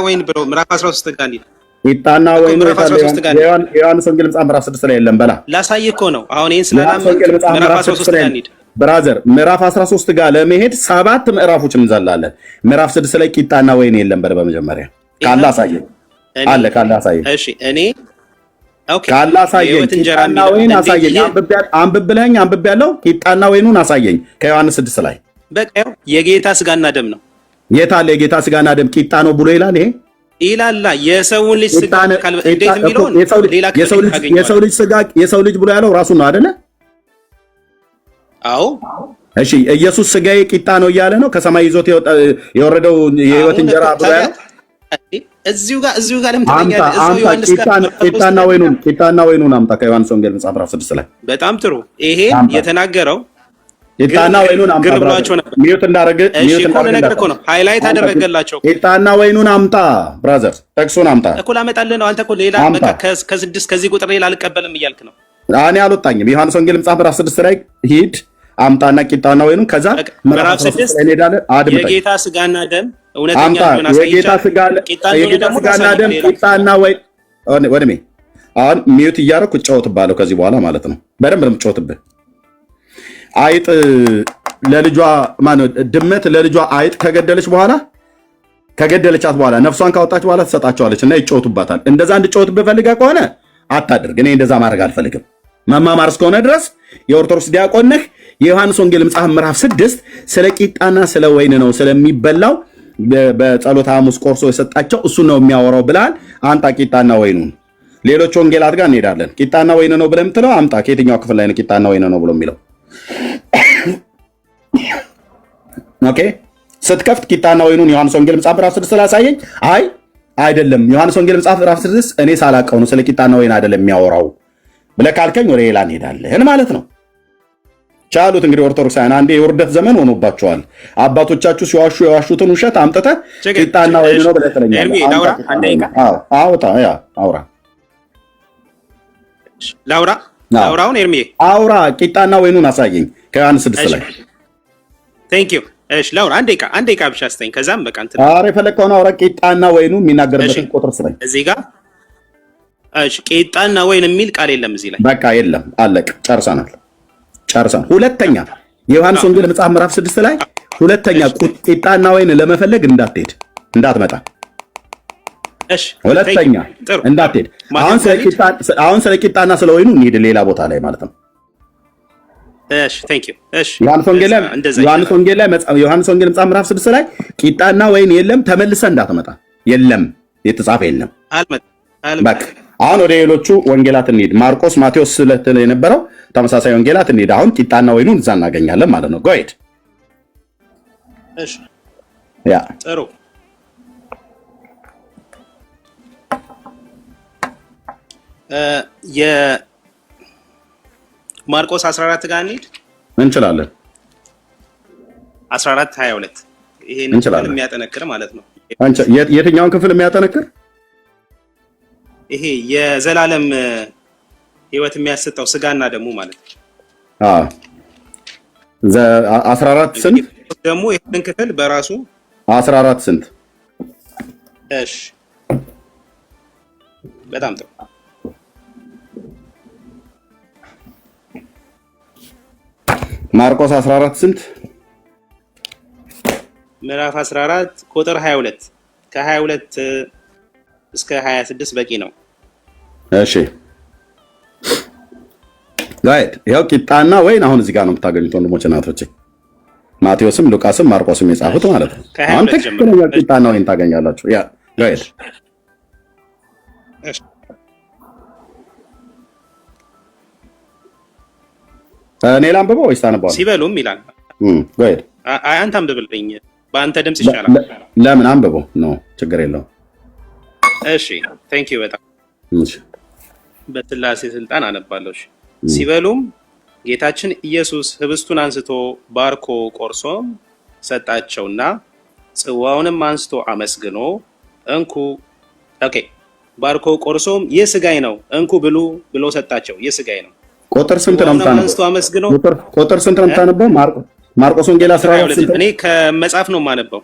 ወይኑ ብሎ ምዕራፍ 13 ጋር እንሂድ። ቂጣና ወይኑ የት አለ? የዮሐንስ ወንጌል ምዕራፍ 6 ላይ የለም። በላ ላሳይህ እኮ ነው። አሁን ይሄን ስላላመንክ ምዕራፍ 13 ጋር እንሂድ። ብራዘር ምዕራፍ 13 ጋር ለመሄድ 7 ምዕራፎች እንዘላለን። ምዕራፍ 6 ላይ ቂጣና ወይኑ የለም። በመጀመሪያ ካለ አሳየኝ። ካለ አሳየኝ። እሺ እኔ ካለ አሳየኝ። ቂጣና ወይን አሳየኝ። አንብቤያለሁ። ቂጣና ወይኑን አሳየኝ ከዮሐንስ 6 ላይ። በቃ የጌታ ስጋና ደም ነው። የት አለ? የጌታ ስጋና ደም ቂጣ ነው ብሎ ይላል። ይሄ ይላል የሰውን ልጅ ስጋ እንዴት የሚለው የሰው ልጅ ብሎ ያለው ራሱ ነው አይደለ? አዎ እሺ ኢየሱስ ስጋዬ ቂጣ ነው እያለ ነው። ከሰማይ ይዞት የወረደው የህይወት እንጀራ ብሎ ያለው እዚሁ ጋር ለምን ትገኛለህ? ቂጣና ወይኑን አምጣ ከዮሐንስ ወንጌል ምዕራፍ 6 ላይ። በጣም ጥሩ። ይሄ የተናገረው ቂጣና ወይኑን አምጣ ብሏቸው ነበር። ሚዩት እንዳረገ ነገር እኮ ነው። ሃይላይት አደረገላቸው። ቂጣና ወይኑን አምጣ ብራዘር፣ ጠቅሶን አምጣ እኮ ላመጣልህ ነው። አንተ እኮ ሌላ በቃ ከ6 ከዚህ ቁጥር ሌላ አልቀበልም እያልክ ነው። እኔ አልወጣኝም። ዮሐንስ ወንጌል ምዕራፍ 6 ላይ ሂድ አምጣና ቂጣና ወይኑ ከዛ ምዕራፍ 6 ላይ እንሄዳለን። አድምጠኝ። የጌታ ስጋና ደም እውነተኛ እንደሆነ የጌታ ስጋና ደም ቂጣና ወይ ወድሜ አሁን ሚዩት እያደረኩ እጫወትብሃለሁ ከዚህ በኋላ ማለት ነው። በደንብ ነው የምጫወትብህ። አይጥ ለልጇ ማነው ድመት ለልጇ አይጥ ከገደለቻት በኋላ ነፍሷን ካወጣች በኋላ ትሰጣቸዋለች እና ይጫወቱባታል። እንደዛ እንድጫወትብህ ፈልጋ ከሆነ አታድርግ። እኔ እንደዛ ማድረግ አልፈልግም። መማማር እስከሆነ ድረስ የኦርቶዶክስ ዲያቆን ነህ። የዮሐንስ ወንጌል መጽሐፍ ምዕራፍ 6 ስለ ቂጣና ስለ ወይን ነው ስለሚበላው በጸሎተ ሐሙስ ቆርሶ የሰጣቸው እሱ ነው የሚያወራው ብለሃል። አምጣ ቂጣና ወይኑን። ሌሎች ወንጌላት ጋር እንሄዳለን። ቂጣና ወይን ነው ብለህ የምትለው አምጣ። ከየትኛው ክፍል ላይ ነው ቂጣና ወይን ነው ብሎ የሚለው? ኦኬ ስትከፍት ቂጣና ወይኑን ዮሐንስ ወንጌል መጽሐፍ ምዕራፍ 6 ስላሳየኝ አይደለም ዮሐንስ ወንጌል መጽሐፍ ምዕራፍ 6 እኔ ሳላቀው ነው ስለ ቂጣና ወይን አይደለም የሚያወራው ብለህ ካልከኝ ወደ ሌላ እንሄዳለን ማለት ነው። ቻሉት እንግዲህ ኦርቶዶክሳውያን አንዴ የውርደት ዘመን ሆኖባቸዋል። አባቶቻችሁ ሲዋሹ የዋሹትን ውሸት አምጥተህ ቂጣና ወይን ነው ብለህ ትለኛለህ። ላውራውን ኤርሚዬ አውራ ቂጣና ወይኑን አሳየኝ ከዮሐንስ 6 ላይ ቴንክ ዩ። እሺ ላውራ አንድ ደቂቃ ብቻ ስጠኝ። ከዛም በቃ እንትን ኧረ የፈለግከውን አውራ። ቂጣና ወይኑ የሚናገርበትን ቁጥር ስጠኝ እዚህ ጋር። እሺ ቂጣና ወይን የሚል ቃል የለም እዚህ ላይ። በቃ የለም፣ አለቅ፣ ጨርሰናል። ሁለተኛ የዮሐንስ ወንጌል መጽሐፍ ምዕራፍ 6 ላይ ሁለተኛ ቂጣና ወይን ለመፈለግ እንዳትመጣ። እሺ ሁለተኛ እንዳትሄድ። አሁን ስለ ቂጣና ስለ ወይኑ እንሂድ ሌላ ቦታ ላይ ማለት ነው። እሺ ቴንክ ዩ። እሺ ዮሐንስ ወንጌል መጽሐፍ ምዕራፍ 6 ላይ ቂጣና ወይን የለም፣ ተመልሰህ እንዳትመጣ። የለም፣ የተጻፈ የለም። በቃ አሁን ወደ ሌሎቹ ወንጌላት እንሂድ። ማርቆስ፣ ማቴዎስ ስለተለ የነበረው ተመሳሳይ ወንጌላት እንሂድ። አሁን ቂጣና ወይኑን እዛ እናገኛለን ማለት ነው። ጎይድ እሺ ያ ጥሩ የማርቆስ 14 ጋር እንሂድ እንችላለን። 14:22 ይሄን ክፍል የሚያጠነክር ማለት ነው። የትኛውን ክፍል የሚያጠነክር? ይሄ የዘላለም ሕይወት የሚያሰጠው ስጋና ደሙ ማለት ነው። 14 ስንት ደግሞ ይሄን ክፍል በራሱ 14 ስንት? እሺ በጣም ጥሩ። ማርቆስ 14 ስንት? ምዕራፍ 14 ቁጥር 22 ከ22 እስከ 26 በቂ ነው። እሺ ጋይድ ይኸው ቂጣና ወይን አሁን እዚህ ጋር ነው የምታገኙት ወንድሞች እናቶቼ። ማቴዎስም ሉቃስም ማርቆስም የጻፉት ማለት ነው። አሁን ትክክለኛ ቂጣና ወይን ታገኛላችሁ። ያ ጋይድ እኔ ላንብበው ወይስ ታነባለህ? ሲበሉም ይላል። ጋይድ አንተ አንብብልኝ፣ በአንተ ድምጽ ይሻላል። ለምን አንብበው? ነው ችግር የለውም። እሺ ቴንክ ዩ በጣም እሺ። በስላሴ ስልጣን አነባለሁ። እሺ ሲበሉም ጌታችን ኢየሱስ ህብስቱን አንስቶ ባርኮ ቆርሶም ሰጣቸውና ጽዋውንም አንስቶ አመስግኖ እንኩ ባርኮ ቆርሶም ይህ ሥጋዬ ነው እንኩ ብሉ ብሎ ሰጣቸው። ይህ ሥጋዬ ነው። ቁጥር ስንት ነው የምታነበው? ቁጥር ስንት ነው የምታነበው? ማርቆስ ወንጌል 14 እኔ ከመጽሐፍ ነው የማነበው።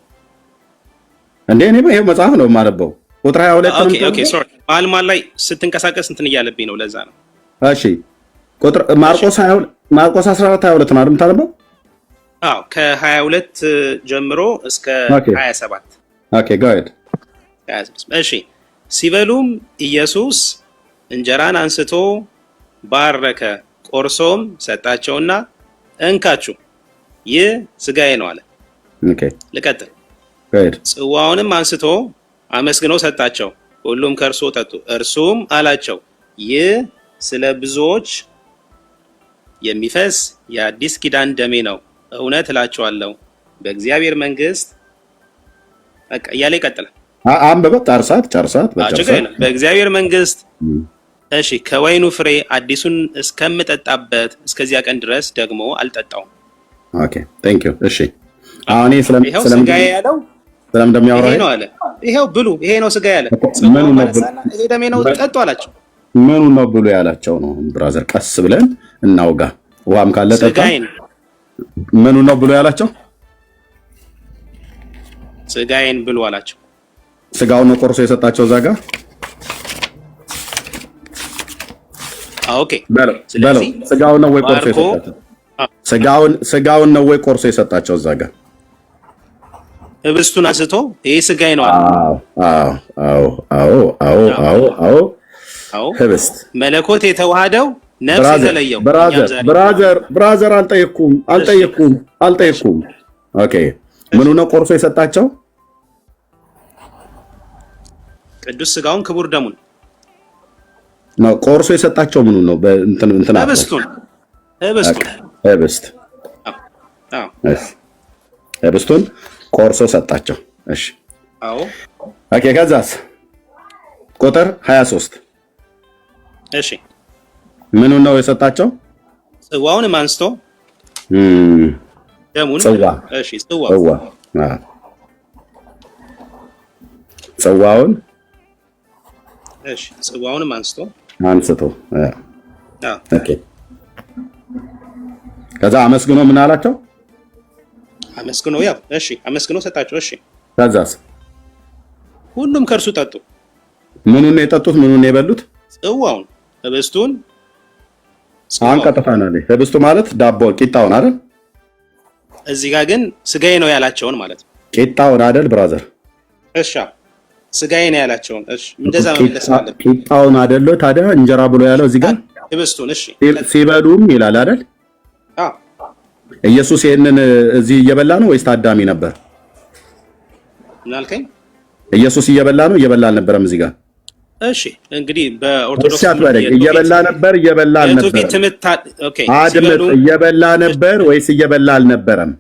እንዴ እኔ ይሄው መጽሐፍ ነው የማነበው። ቁጥር 22 ኦኬ ሶሪ ማል ላይ ስትንቀሳቀስ እንትን እያለብኝ ነው፣ ለዛ ነው። እሺ ቁጥር ማርቆስ 14:22 ነው የምታነበው? አዎ ከ22 ጀምሮ እስከ 27። ኦኬ ጎ አሄድ። እሺ ሲበሉም ኢየሱስ እንጀራን አንስቶ ባረከ፣ ቆርሶም ሰጣቸውና እንካችሁ ይህ ሥጋዬ ነው አለ። ኦኬ ልቀጥል። ጎ ጽዋውንም አንስቶ አመስግኖ ሰጣቸው፣ ሁሉም ከእርሱ ጠጡ። እርሱም አላቸው ይህ ስለ ብዙዎች የሚፈስ የአዲስ ኪዳን ደሜ ነው። እውነት እላችኋለሁ በእግዚአብሔር መንግስት እያለ ይቀጥላል። አንብበው ጨርሳት በእግዚአብሔር መንግስት እሺ ከወይኑ ፍሬ አዲሱን እስከምጠጣበት እስከዚያ ቀን ድረስ ደግሞ አልጠጣውም። ኦኬ ቴንክ ዩ። እሺ አሁን ሥጋዬ ያለው ሰላም እንደሚያወራ ይሄ ነው አለ። ይሄው ብሉ፣ ይሄ ነው ሥጋዬ ያለ። ይሄ ደሜ ነው ጠጡ አላቸው። ምኑ ነው ብሉ ያላቸው ነው? ብራዘር ቀስ ብለን እናውጋ። ውሃም ካለ ጠጣ። ምኑ ነው ብሎ ያላቸው? ስጋዬን ብሉ አላቸው። ስጋውን ነው ቆርሶ የሰጣቸው እዛ ጋር። ኦኬ በለው ስጋውን ነው ወይ ቆርሶ የሰጣቸው? ስጋውን ነው ወይ ቆርሶ የሰጣቸው እዛ ጋር? ህብስቱን አንስቶ ይሄ ስጋዬ ነው አለ። አዎ ህብስት መለኮት የተዋሃደው ነፍስ የተለየው። ብራዘር አልጠየኩም። ኦኬ ምኑ ነው ቆርሶ የሰጣቸው? ቅዱስ ስጋውን ክቡር ደሙን ነው ቆርሶ የሰጣቸው። ምኑ ነው እንትና ህብስቱን ቆርሶ ሰጣቸው። እሺ አዎ ኦኬ። ከዛስ ቁጥር 23 እሺ ምኑ ነው የሰጣቸው? ጽዋውንም አንስቶ ደሙን እሺ ጽዋውንም አንስቶ ኦኬ። ከዛ አመስግኖ ምን አላቸው? አመስግኖ ሰጣቸው። እሺ ከዛስ ሁሉም ከእርሱ ጠጡ። ምኑን ነው የጠጡት? ምኑን ነው የበሉት? ጽዋውን፣ ህብስቱን። ቀጥታ ነው ህብስቱ ማለት ዳቦ ቂጣውን አይደል? እዚህ ጋር ግን ስጋዬ ነው ያላቸውን ማለት ነው። ቂጣውን አይደል ብራዘር? እሺ ስጋዬ ነው ያላቸውን። እሺ እንደዛ መመለስ አለብን። ቂጣውን አይደል ታዲያ እንጀራ ብሎ ያለው እዚህ ጋር ህብስቱን። እሺ ሲበሉም ይላል አይደል? ኢየሱስ ይሄንን እዚህ እየበላ ነው ወይስ ታዳሚ ነበር? ምን አልከኝ? ኢየሱስ እየበላ ነው እየበላ አልነበረም እዚህ ጋር? እሺ እንግዲህ በኦርቶዶክስ እየበላ ነበር እየበላ አልነበረም? ኦኬ አድምጥ። እየበላ ነበር ወይስ እየበላ አልነበረም?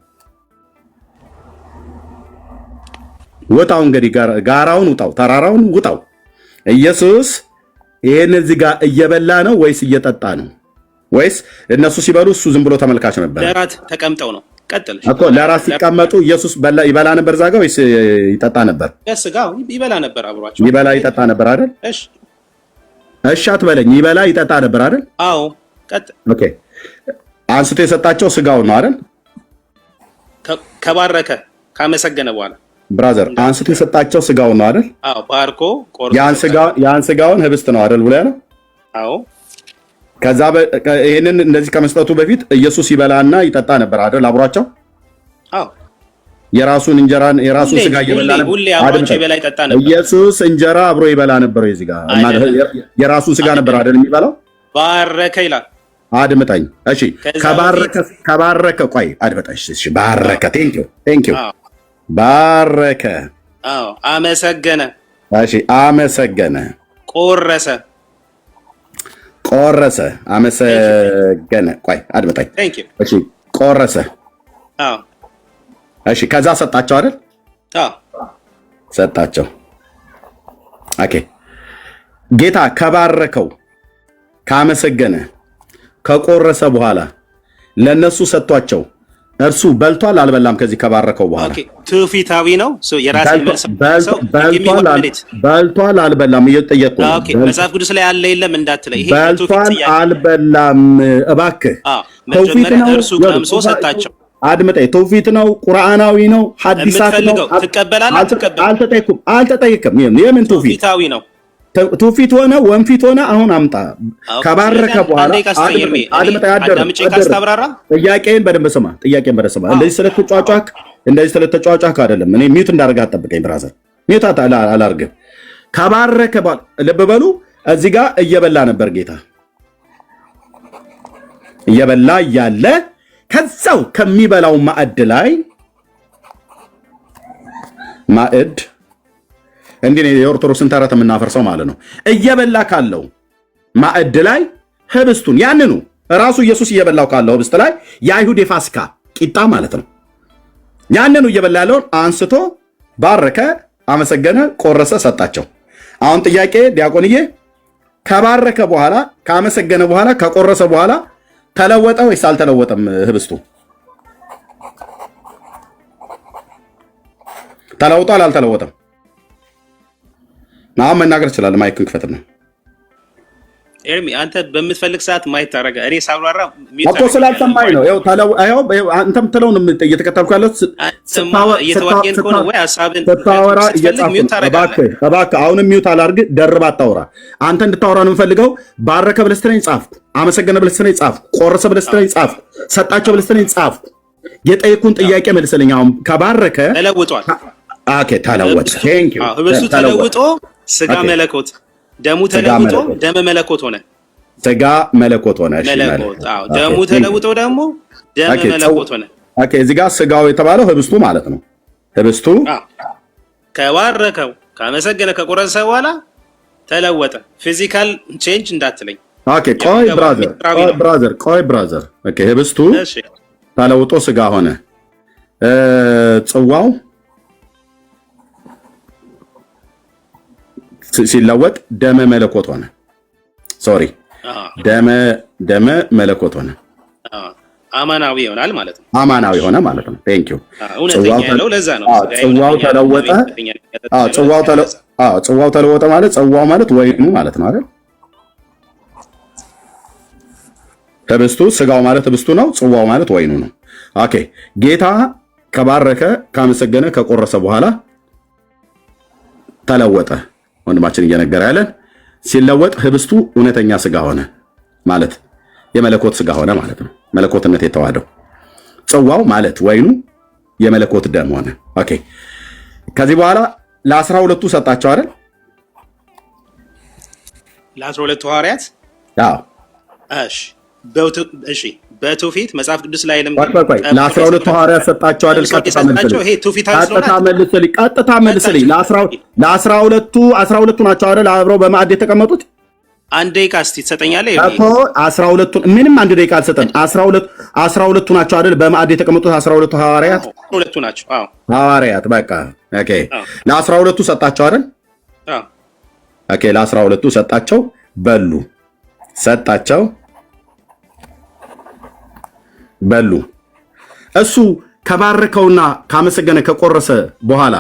ውጣው እንግዲህ ጋራውን ውጣው፣ ተራራውን ውጣው። ኢየሱስ ይሄን እዚህ ጋር እየበላ ነው ወይስ እየጠጣ ነው? ወይስ እነሱ ሲበሉ እሱ ዝም ብሎ ተመልካች ነበር? ለራት ተቀምጠው ነው። ቀጥል እኮ ለራት ሲቀመጡ ኢየሱስ ይበላ ነበር እዛ ጋር ወይስ ይጠጣ ነበር? ስጋው ይበላ ነበር አብሯቸው። ይበላ ይጠጣ ነበር አይደል? እሺ አትበለኝ። ይበላ ይጠጣ ነበር አይደል? አዎ ቀጥል። ኦኬ አንስቶ የሰጣቸው ስጋው ነው አይደል? ከባረከ ካመሰገነ በኋላ ብራዘር አንስቶ የሰጣቸው ስጋው ነው አይደል? አዎ ባርኮ ቆርጦ ያን ስጋውን ህብስት ነው አይደል ብሎ ያለው? አዎ ከዛ ይሄንን እንደዚህ ከመስጠቱ በፊት ኢየሱስ ይበላና ይጠጣ ነበር አይደል አብሯቸው? አዎ የራሱን እንጀራን የራሱን ስጋ ይበላ ነበር። ሁሌ አብሯቸው ይበላ ይጠጣ ነበር። ኢየሱስ እንጀራ አብሮ ይበላ ነበር እዚህ ጋር የራሱን ስጋ ነበር አይደል የሚበላው? ባረከ ይላል። አድምጠኝ እሺ። ከባረከ ቆይ አድምጠኝ እሺ። ባረከ ቴንክ ዩ ባረከ። አዎ አመሰገነ። እሺ አመሰገነ። ቆረሰ አመሰገነ። ቆይ አድምጠኝ እሺ። ቆረሰ። አዎ እሺ። ከዛ ሰጣቸው አይደል? አዎ ሰጣቸው። ኦኬ ጌታ ከባረከው ካመሰገነ ከቆረሰ በኋላ ለነሱ ሰጥቷቸው እርሱ በልቷል አልበላም? ከዚህ ከባረከው በኋላ ኦኬ ትውፊታዊ ነው። በልቷል አልበላም እየጠየቁ ነው። ኦኬ መጽሐፍ ቅዱስ ላይ ያለ የለም እንዳትለይ። ይሄ በልቷል አልበላም እባክህ። መጀመሪያ እርሱ ቀምሶ ሰጣቸው። አድምጠኝ። ትውፊት ነው፣ ቁርአናዊ ነው፣ ሐዲሳት ነው። ትቀበላለህ? አልተጠየቅም። የምን ትውፊታዊ ነው? ትውፊት ሆነ ወንፊት ሆነ አሁን አምጣ። ከባረከ በኋላ ጥያቄን በደንብ ስማ። እንደዚህ ስለተጫጫክ አይደለም። እኔ ሚዩት እንዳደርግ አትጠብቀኝ ብራዘር፣ ሚዩት አላርግም። ከባረከ በኋላ ልብ በሉ፣ እዚህ ጋር እየበላ ነበር ጌታ። እየበላ እያለ ከዛው ከሚበላው ማዕድ ላይ ማዕድ እንዴ የኦርቶዶክስን ተረት የምናፈርሰው ማለት ነው። እየበላ ካለው ማዕድ ላይ ህብስቱን ያንኑ ራሱ ኢየሱስ እየበላው ካለው ህብስት ላይ የአይሁድ የፋሲካ ቂጣ ማለት ነው። ያንኑ እየበላ ያለውን አንስቶ ባረከ፣ አመሰገነ፣ ቆረሰ፣ ሰጣቸው። አሁን ጥያቄ ዲያቆንዬ፣ ከባረከ በኋላ ካመሰገነ በኋላ ከቆረሰ በኋላ ተለወጠ ወይስ አልተለወጠም? ህብስቱ ተለውጧል አልተለወጠም? አሁን መናገር ይችላል። ማይክን ክፈትና ኤርሚ አንተ በምትፈልግ ሰዓት ማየት ታረጋ። እኔ ሳብራራ እኮ ስላልሰማኝ ነው። ይኸው አንተም ትለውን እየተከተልኩ ያለሁት እየተዋየን ከሆነ ወይ ሐሳብን ስታወራ እባክህ አሁንም ሚውት አላርግ፣ ደርብ አታውራ። አንተ እንድታወራ ነው የምፈልገው። ባረከ ብለህ ስትለኝ ጻፍኩ፣ አመሰገነ ብለህ ስትለኝ ጻፍኩ፣ ቆረሰ ብለህ ስትለኝ ጻፍኩ፣ ሰጣቸው ብለህ ስትለኝ ጻፍኩ። የጠየኩን ጥያቄ መልስልኝ። አሁን ከባረከ ተለውጧል። ኦኬ ተለወጠ። ቴንክ ዩ ህብስቱ ተለውጦ ስጋ መለኮት፣ ደሙ ተለውጦ ደመ መለኮት ሆነ። ስጋ መለኮት ሆነ። እሺ መለኮት። አዎ ደሙ ተለውጦ ደግሞ ደመ መለኮት ሆነ። ኦኬ እዚህ ጋር ስጋው የተባለው ህብስቱ ማለት ነው። ህብስቱ ከባረከው ካመሰገነ ከቆረሰ በኋላ ተለወጠ። ፊዚካል ቼንጅ እንዳትለኝ። ኦኬ ቆይ ብራዘር ኦኬ ህብስቱ ተለውጦ ስጋ ሆነ። ጽዋው ሲለወጥ ደመ መለኮት ሆነ። ሶሪ ደመ መለኮት ሆነ። አማናዊ ይሆናል ማለት ነው። አማናዊ ሆነ ማለት ነው። ቴንክ ዩ። እውነተኛ ያለው ለዛ ነው። ጽዋው ተለወጠ። ጽዋው ተለወጠ ማለት ጽዋው ማለት ወይኑ ማለት ነው አይደል? ህብስቱ ስጋው ማለት ህብስቱ ነው። ጽዋው ማለት ወይኑ ነው። ኦኬ ጌታ ከባረከ ካመሰገነ ከቆረሰ በኋላ ተለወጠ። ወንድማችን እየነገረ ያለን ሲለወጥ ህብስቱ እውነተኛ ስጋ ሆነ ማለት የመለኮት ስጋ ሆነ ማለት ነው። መለኮትነት የተዋህደው ጽዋው ማለት ወይኑ የመለኮት ደም ሆነ። ኦኬ ከዚህ በኋላ ለ12ቱ ሰጣቸው አይደል? ለ12ቱ ሐዋርያት አዎ። እሺ በትውፊት መጽሐፍ ቅዱስ ላይ ለ12ቱ ሐዋርያት ሰጣቸው አይደል? ቀጥታ መልስልኝ። ለ12ቱ ናቸው አይደል አብረው በማዕድ የተቀመጡት? አንድ ደቂቃ እስቲ ትሰጠኛለህ እኮ 12ቱ ምንም አንድ ደቂቃ አልሰጠን። 12ቱ ናቸው አይደል በማዕድ የተቀመጡት? 12ቱ ሐዋርያት 12ቱ ናቸው። አዎ ሐዋርያት በቃ ኦኬ። ለ12ቱ ሰጣቸው አይደል? አዎ ኦኬ። ለ12ቱ ሰጣቸው፣ በሉ፣ ሰጣቸው፣ በሉ። እሱ ከባረከውና ካመሰገነ ከቆረሰ በኋላ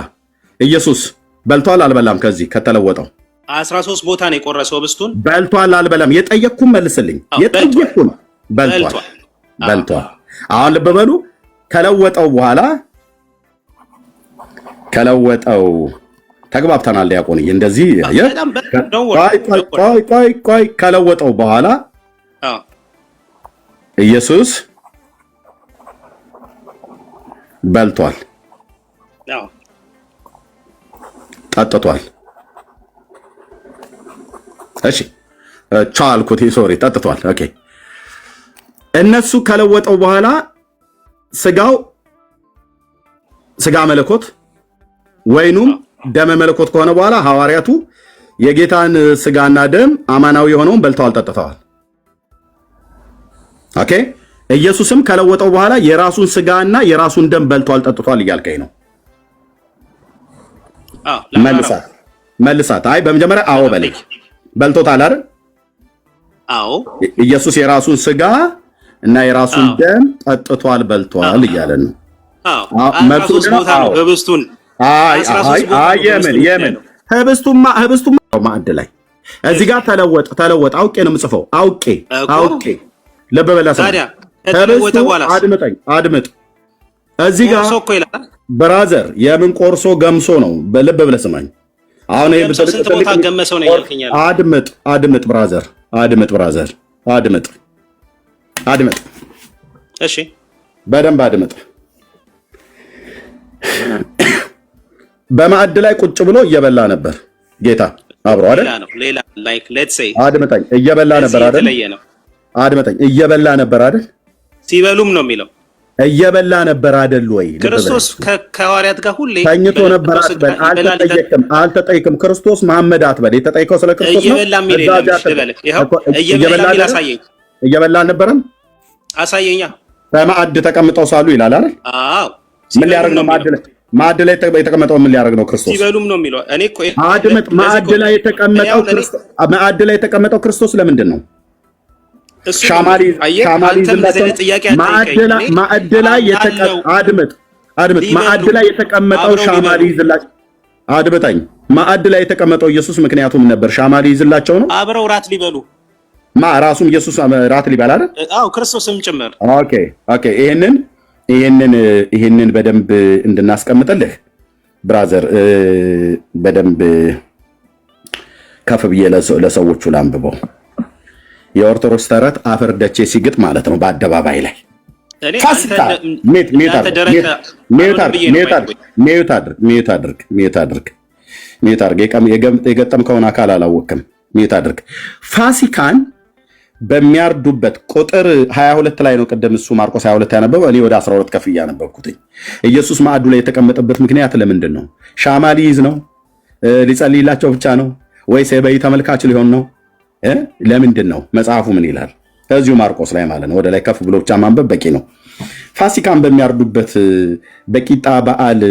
ኢየሱስ በልቷል አልበላም? ከዚህ ከተለወጠው 13 ቦታ ነው የቆረሰው ህብስቱን። በልቷል አልበላም? የጠየቅኩን መልስልኝ። የጠየቅኩን በልቷል። አሁን ልብ በሉ። ከለወጠው በኋላ ተግባብተናል ዲያቆንዬ። እንደዚህ ቆይ ከለወጠው በኋላ ኢየሱስ በልቷል፣ ጠጥቷል። እሺ ቻልኩት። ሶሪ ጠጥቷል። ኦኬ እነሱ ከለወጠው በኋላ ስጋው ስጋ መለኮት ወይኑም ደመ መለኮት ከሆነ በኋላ ሐዋርያቱ የጌታን ስጋና ደም አማናዊ የሆነውን በልተዋል፣ ጠጥተዋል። ኦኬ ኢየሱስም ከለወጠው በኋላ የራሱን ስጋና የራሱን ደም በልቷል፣ ጠጥቷል እያልከኝ ነው? መልሳት። አይ በመጀመሪያ አዎ በለኝ። በልቶታል አይደል? አዎ ኢየሱስ የራሱን ስጋ እና የራሱን ደም ጠጥቷል፣ በልቷል እያለን ነው። ህብስቱን የምን ህብስቱማ ማዕድ ላይ እዚህ ጋር ተለወጠ። አውቄ ነው የምጽፈው። አውቄ ልብ በለሰ አድምጥ። እዚህ ጋር ብራዘር የምን ቆርሶ ገምሶ ነው? በልብ ብለህ ስማኝ። አሁን ይሄ አድምጥ ብራዘር፣ አድምጥ። እሺ በደንብ አድምጥ። በማዕድ ላይ ቁጭ ብሎ እየበላ ነበር ጌታ አብሮ አይደል? አድምጠኝ። እየበላ ነበር አይደል? አድምጠኝ። እየበላ ነበር አይደል? ሲበሉም ነው የሚለው። እየበላ ነበር አይደል ወይ? ክርስቶስ ከሐዋርያት ጋር ሁሌ ተኝቶ ነበር አትበል። አልተጠይቅም። ክርስቶስ መሐመድ አትበል። የተጠይቀው ስለ ክርስቶስ ነው። እየበላ አልነበረም? አሳየኛ። በማዕድ ተቀምጠው ሳሉ ይላል አይደል? አዎ። ምን ሊያደርግ ነው? ማዕድ ላይ የተቀመጠው ምን ሊያደርግ ነው? ክርስቶስ ሲበሉም ነው የሚለው። እኔ እኮ አድምጥ። ማዕድ ላይ የተቀመጠው ክርስቶስ ለምንድን ነው? ሻማሊ ማዕድ ላይ የተቀመጠው ሻማሊ ይዝላቸው። አድምጠኝ። ማዕድ ላይ የተቀመጠው ኢየሱስ ምክንያቱም ነበር ሻማሊ ይዝላቸው ነው። አብረው ራት ሊበሉ ራሱም ኢየሱስ ራት ሊበላ አይደል? አዎ ክርስቶስም ጭምር። ኦኬ ይሄንን በደንብ እንድናስቀምጥልህ ብራዘር በደንብ ከፍ ብዬ ለሰዎቹ ላንብበው። የኦርቶዶክስ ተረት አፈር ደቼ ሲግጥ ማለት ነው በአደባባይ ላይ ፋሲካ ሚዩት አድርግ የገጠምከውን አካል አላወቅም። ሚዩት አድርግ። ፋሲካን በሚያርዱበት ቁጥር 22 ላይ ነው። ቅድም እሱ ማርቆስ 22 ያነበበው፣ እኔ ወደ 12 ከፍ እያነበብኩትኝ። ኢየሱስ ማዕዱ ላይ የተቀመጠበት ምክንያት ለምንድን ነው? ሻማ ሊይዝ ነው? ሊጸልይላቸው ብቻ ነው? ወይስ የበይ ተመልካች ሊሆን ነው? ለምንድን ነው? መጽሐፉ ምን ይላል? እዚሁ ማርቆስ ላይ ማለት ነው። ወደ ላይ ከፍ ብሎ ብቻ ማንበብ በቂ ነው። ፋሲካን በሚያርዱበት በቂጣ በዓል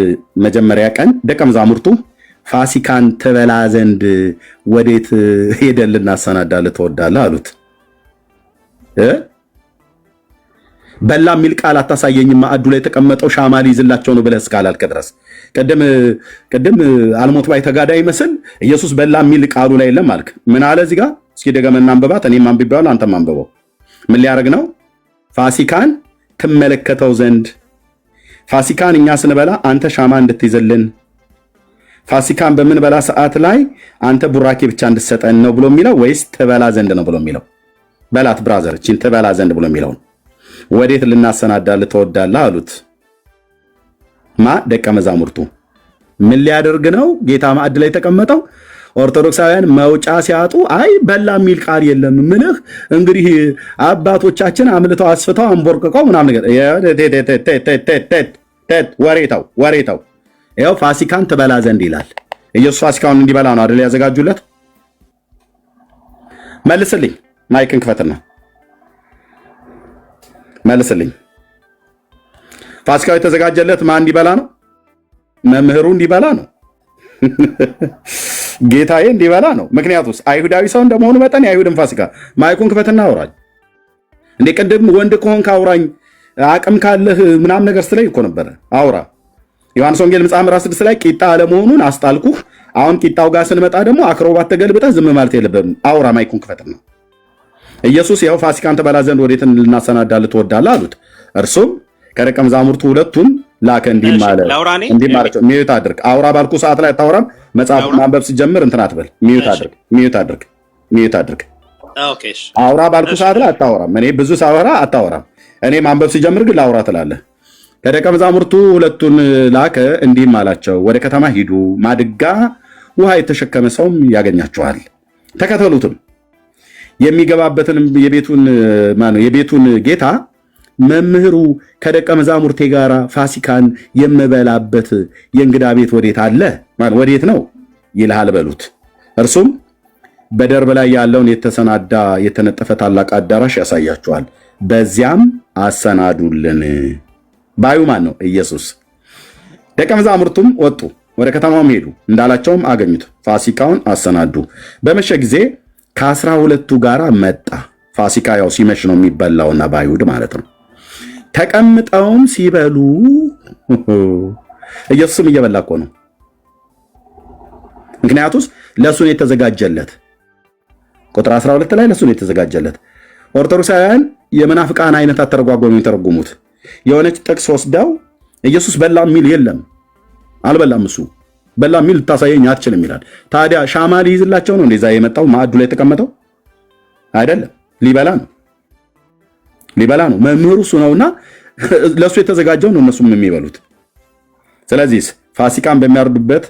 መጀመሪያ ቀን ደቀ መዛሙርቱ ፋሲካን ትበላ ዘንድ ወዴት ሄደን ልናሰናዳልህ ትወዳለህ አሉት። በላ የሚል ቃል አታሳየኝም። ማዕዱ ላይ የተቀመጠው ሻማ ሊይዝላቸው ነው ብለህ እስካላልክ ድረስ ቅድም አልሞት ባይ ተጋዳይ ይመስል ኢየሱስ በላ የሚል ቃሉ ላይ የለም አልክ። ምን አለ እዚህ ጋር? እስኪ ደገመና አንብባት። እኔም አንብቤዋለሁ፣ አንተም አንብበው። ምን ሊያደርግ ነው? ፋሲካን ትመለከተው ዘንድ። ፋሲካን እኛ ስንበላ አንተ ሻማ እንድትይዝልን፣ ፋሲካን በምንበላ ሰዓት ላይ አንተ ቡራኬ ብቻ እንድትሰጠን ነው ብሎ የሚለው ወይስ ትበላ ዘንድ ነው ብሎ የሚለው? በላት ብራዘር፣ እቺን ትበላ ዘንድ ብሎ የሚለው ወዴት ልናሰናዳልህ ትወዳለህ አሉት። ደቀ መዛሙርቱ። ምን ሊያደርግ ነው ጌታ ማዕድ ላይ የተቀመጠው? ኦርቶዶክሳውያን መውጫ ሲያጡ አይ በላ የሚል ቃል የለም ምንህ እንግዲህ አባቶቻችን አምልተው አስፍተው አንቦርቅቀው ምናምን ነገር ወሬታው ይኸው ፋሲካን ትበላ ዘንድ ይላል። ኢየሱስ ፋሲካውን እንዲበላ ነው አይደል ያዘጋጁለት? መልስልኝ፣ ማይክን ክፈትና መልስልኝ። ፋሲካው የተዘጋጀለት ማን እንዲበላ ነው? መምህሩ እንዲበላ ነው። ጌታዬ እንዲበላ ነው። ምክንያቱስ አይሁዳዊ ሰው እንደመሆኑ መጠን የአይሁድን ፋሲካ። ማይኩን ክፈትና አውራኝ እንዴ! ቅድም ወንድ ከሆንክ አውራኝ፣ አቅም ካለህ ምናምን ነገር ስትለኝ እኮ ነበረ። አውራ። ዮሐንስ ወንጌል ምዕራፍ 16 ላይ ቂጣ አለመሆኑን አስጣልኩህ። አሁን ቂጣው ጋር ስንመጣ ደግሞ አክሮባት ተገልብጠህ ዝም ማለት የለብህም። አውራ፣ ማይኩን ክፈትና። ኢየሱስ ያው ፋሲካን ትበላ ዘንድ ወዴት ልናሰናዳልህ ትወዳለህ አሉት። እርሱም ከደቀ መዛሙርቱ ሁለቱን ላከ። እንዲህ ማለት ሚዩት አድርግ። አውራ ባልኩ ሰዓት ላይ አታወራም። መጽሐፍ ማንበብ ሲጀምር እንትን አትበል። ሚዩት አድርግ። አውራ ባልኩ ሰዓት ላይ አታወራም። እኔ ብዙ ሳወራ አታወራም። እኔ ማንበብ ሲጀምር ግን ላውራ ትላለህ። ከደቀ መዛሙርቱ ሁለቱን ላከ፣ እንዲህም አላቸው፣ ወደ ከተማ ሂዱ፣ ማድጋ ውሃ የተሸከመ ሰውም ያገኛችኋል፣ ተከተሉትም። የሚገባበትን የቤቱን ጌታ መምህሩ ከደቀ መዛሙርቴ ጋር ፋሲካን የምበላበት የእንግዳ ቤት ወዴት አለ? ወዴት ነው ይልሃል በሉት። እርሱም በደርብ ላይ ያለውን የተሰናዳ የተነጠፈ ታላቅ አዳራሽ ያሳያቸዋል፣ በዚያም አሰናዱልን ባዩ ማን ነው? ኢየሱስ። ደቀ መዛሙርቱም ወጡ፣ ወደ ከተማውም ሄዱ፣ እንዳላቸውም አገኙት፣ ፋሲካውን አሰናዱ። በመሸ ጊዜ ከ12ቱ ጋር መጣ። ፋሲካ ያው ሲመሽ ነው የሚበላውና በአይሁድ ማለት ነው። ተቀምጠውም ሲበሉ ኢየሱስም እየበላ እኮ ነው። ምክንያቱስ ለእሱን የተዘጋጀለት ቁጥር 12 ላይ ለእሱን የተዘጋጀለት። ኦርቶዶክሳውያን የመናፍቃን አይነት አተረጓጎም የሚተረጉሙት የሆነች ጥቅስ ወስደው ኢየሱስ በላ የሚል የለም፣ አልበላም፣ እሱ በላ የሚል ልታሳየኝ አትችልም ይላል። ታዲያ ሻማ ሊይዝላቸው ነው እንደዛ የመጣው ማዕዱ ላይ የተቀመጠው አይደለም። ሊበላ ነው። መምህሩ እሱ ነውና ለእሱ የተዘጋጀው ነው እነሱም የሚበሉት። ስለዚህ ፋሲካን በሚያርዱበት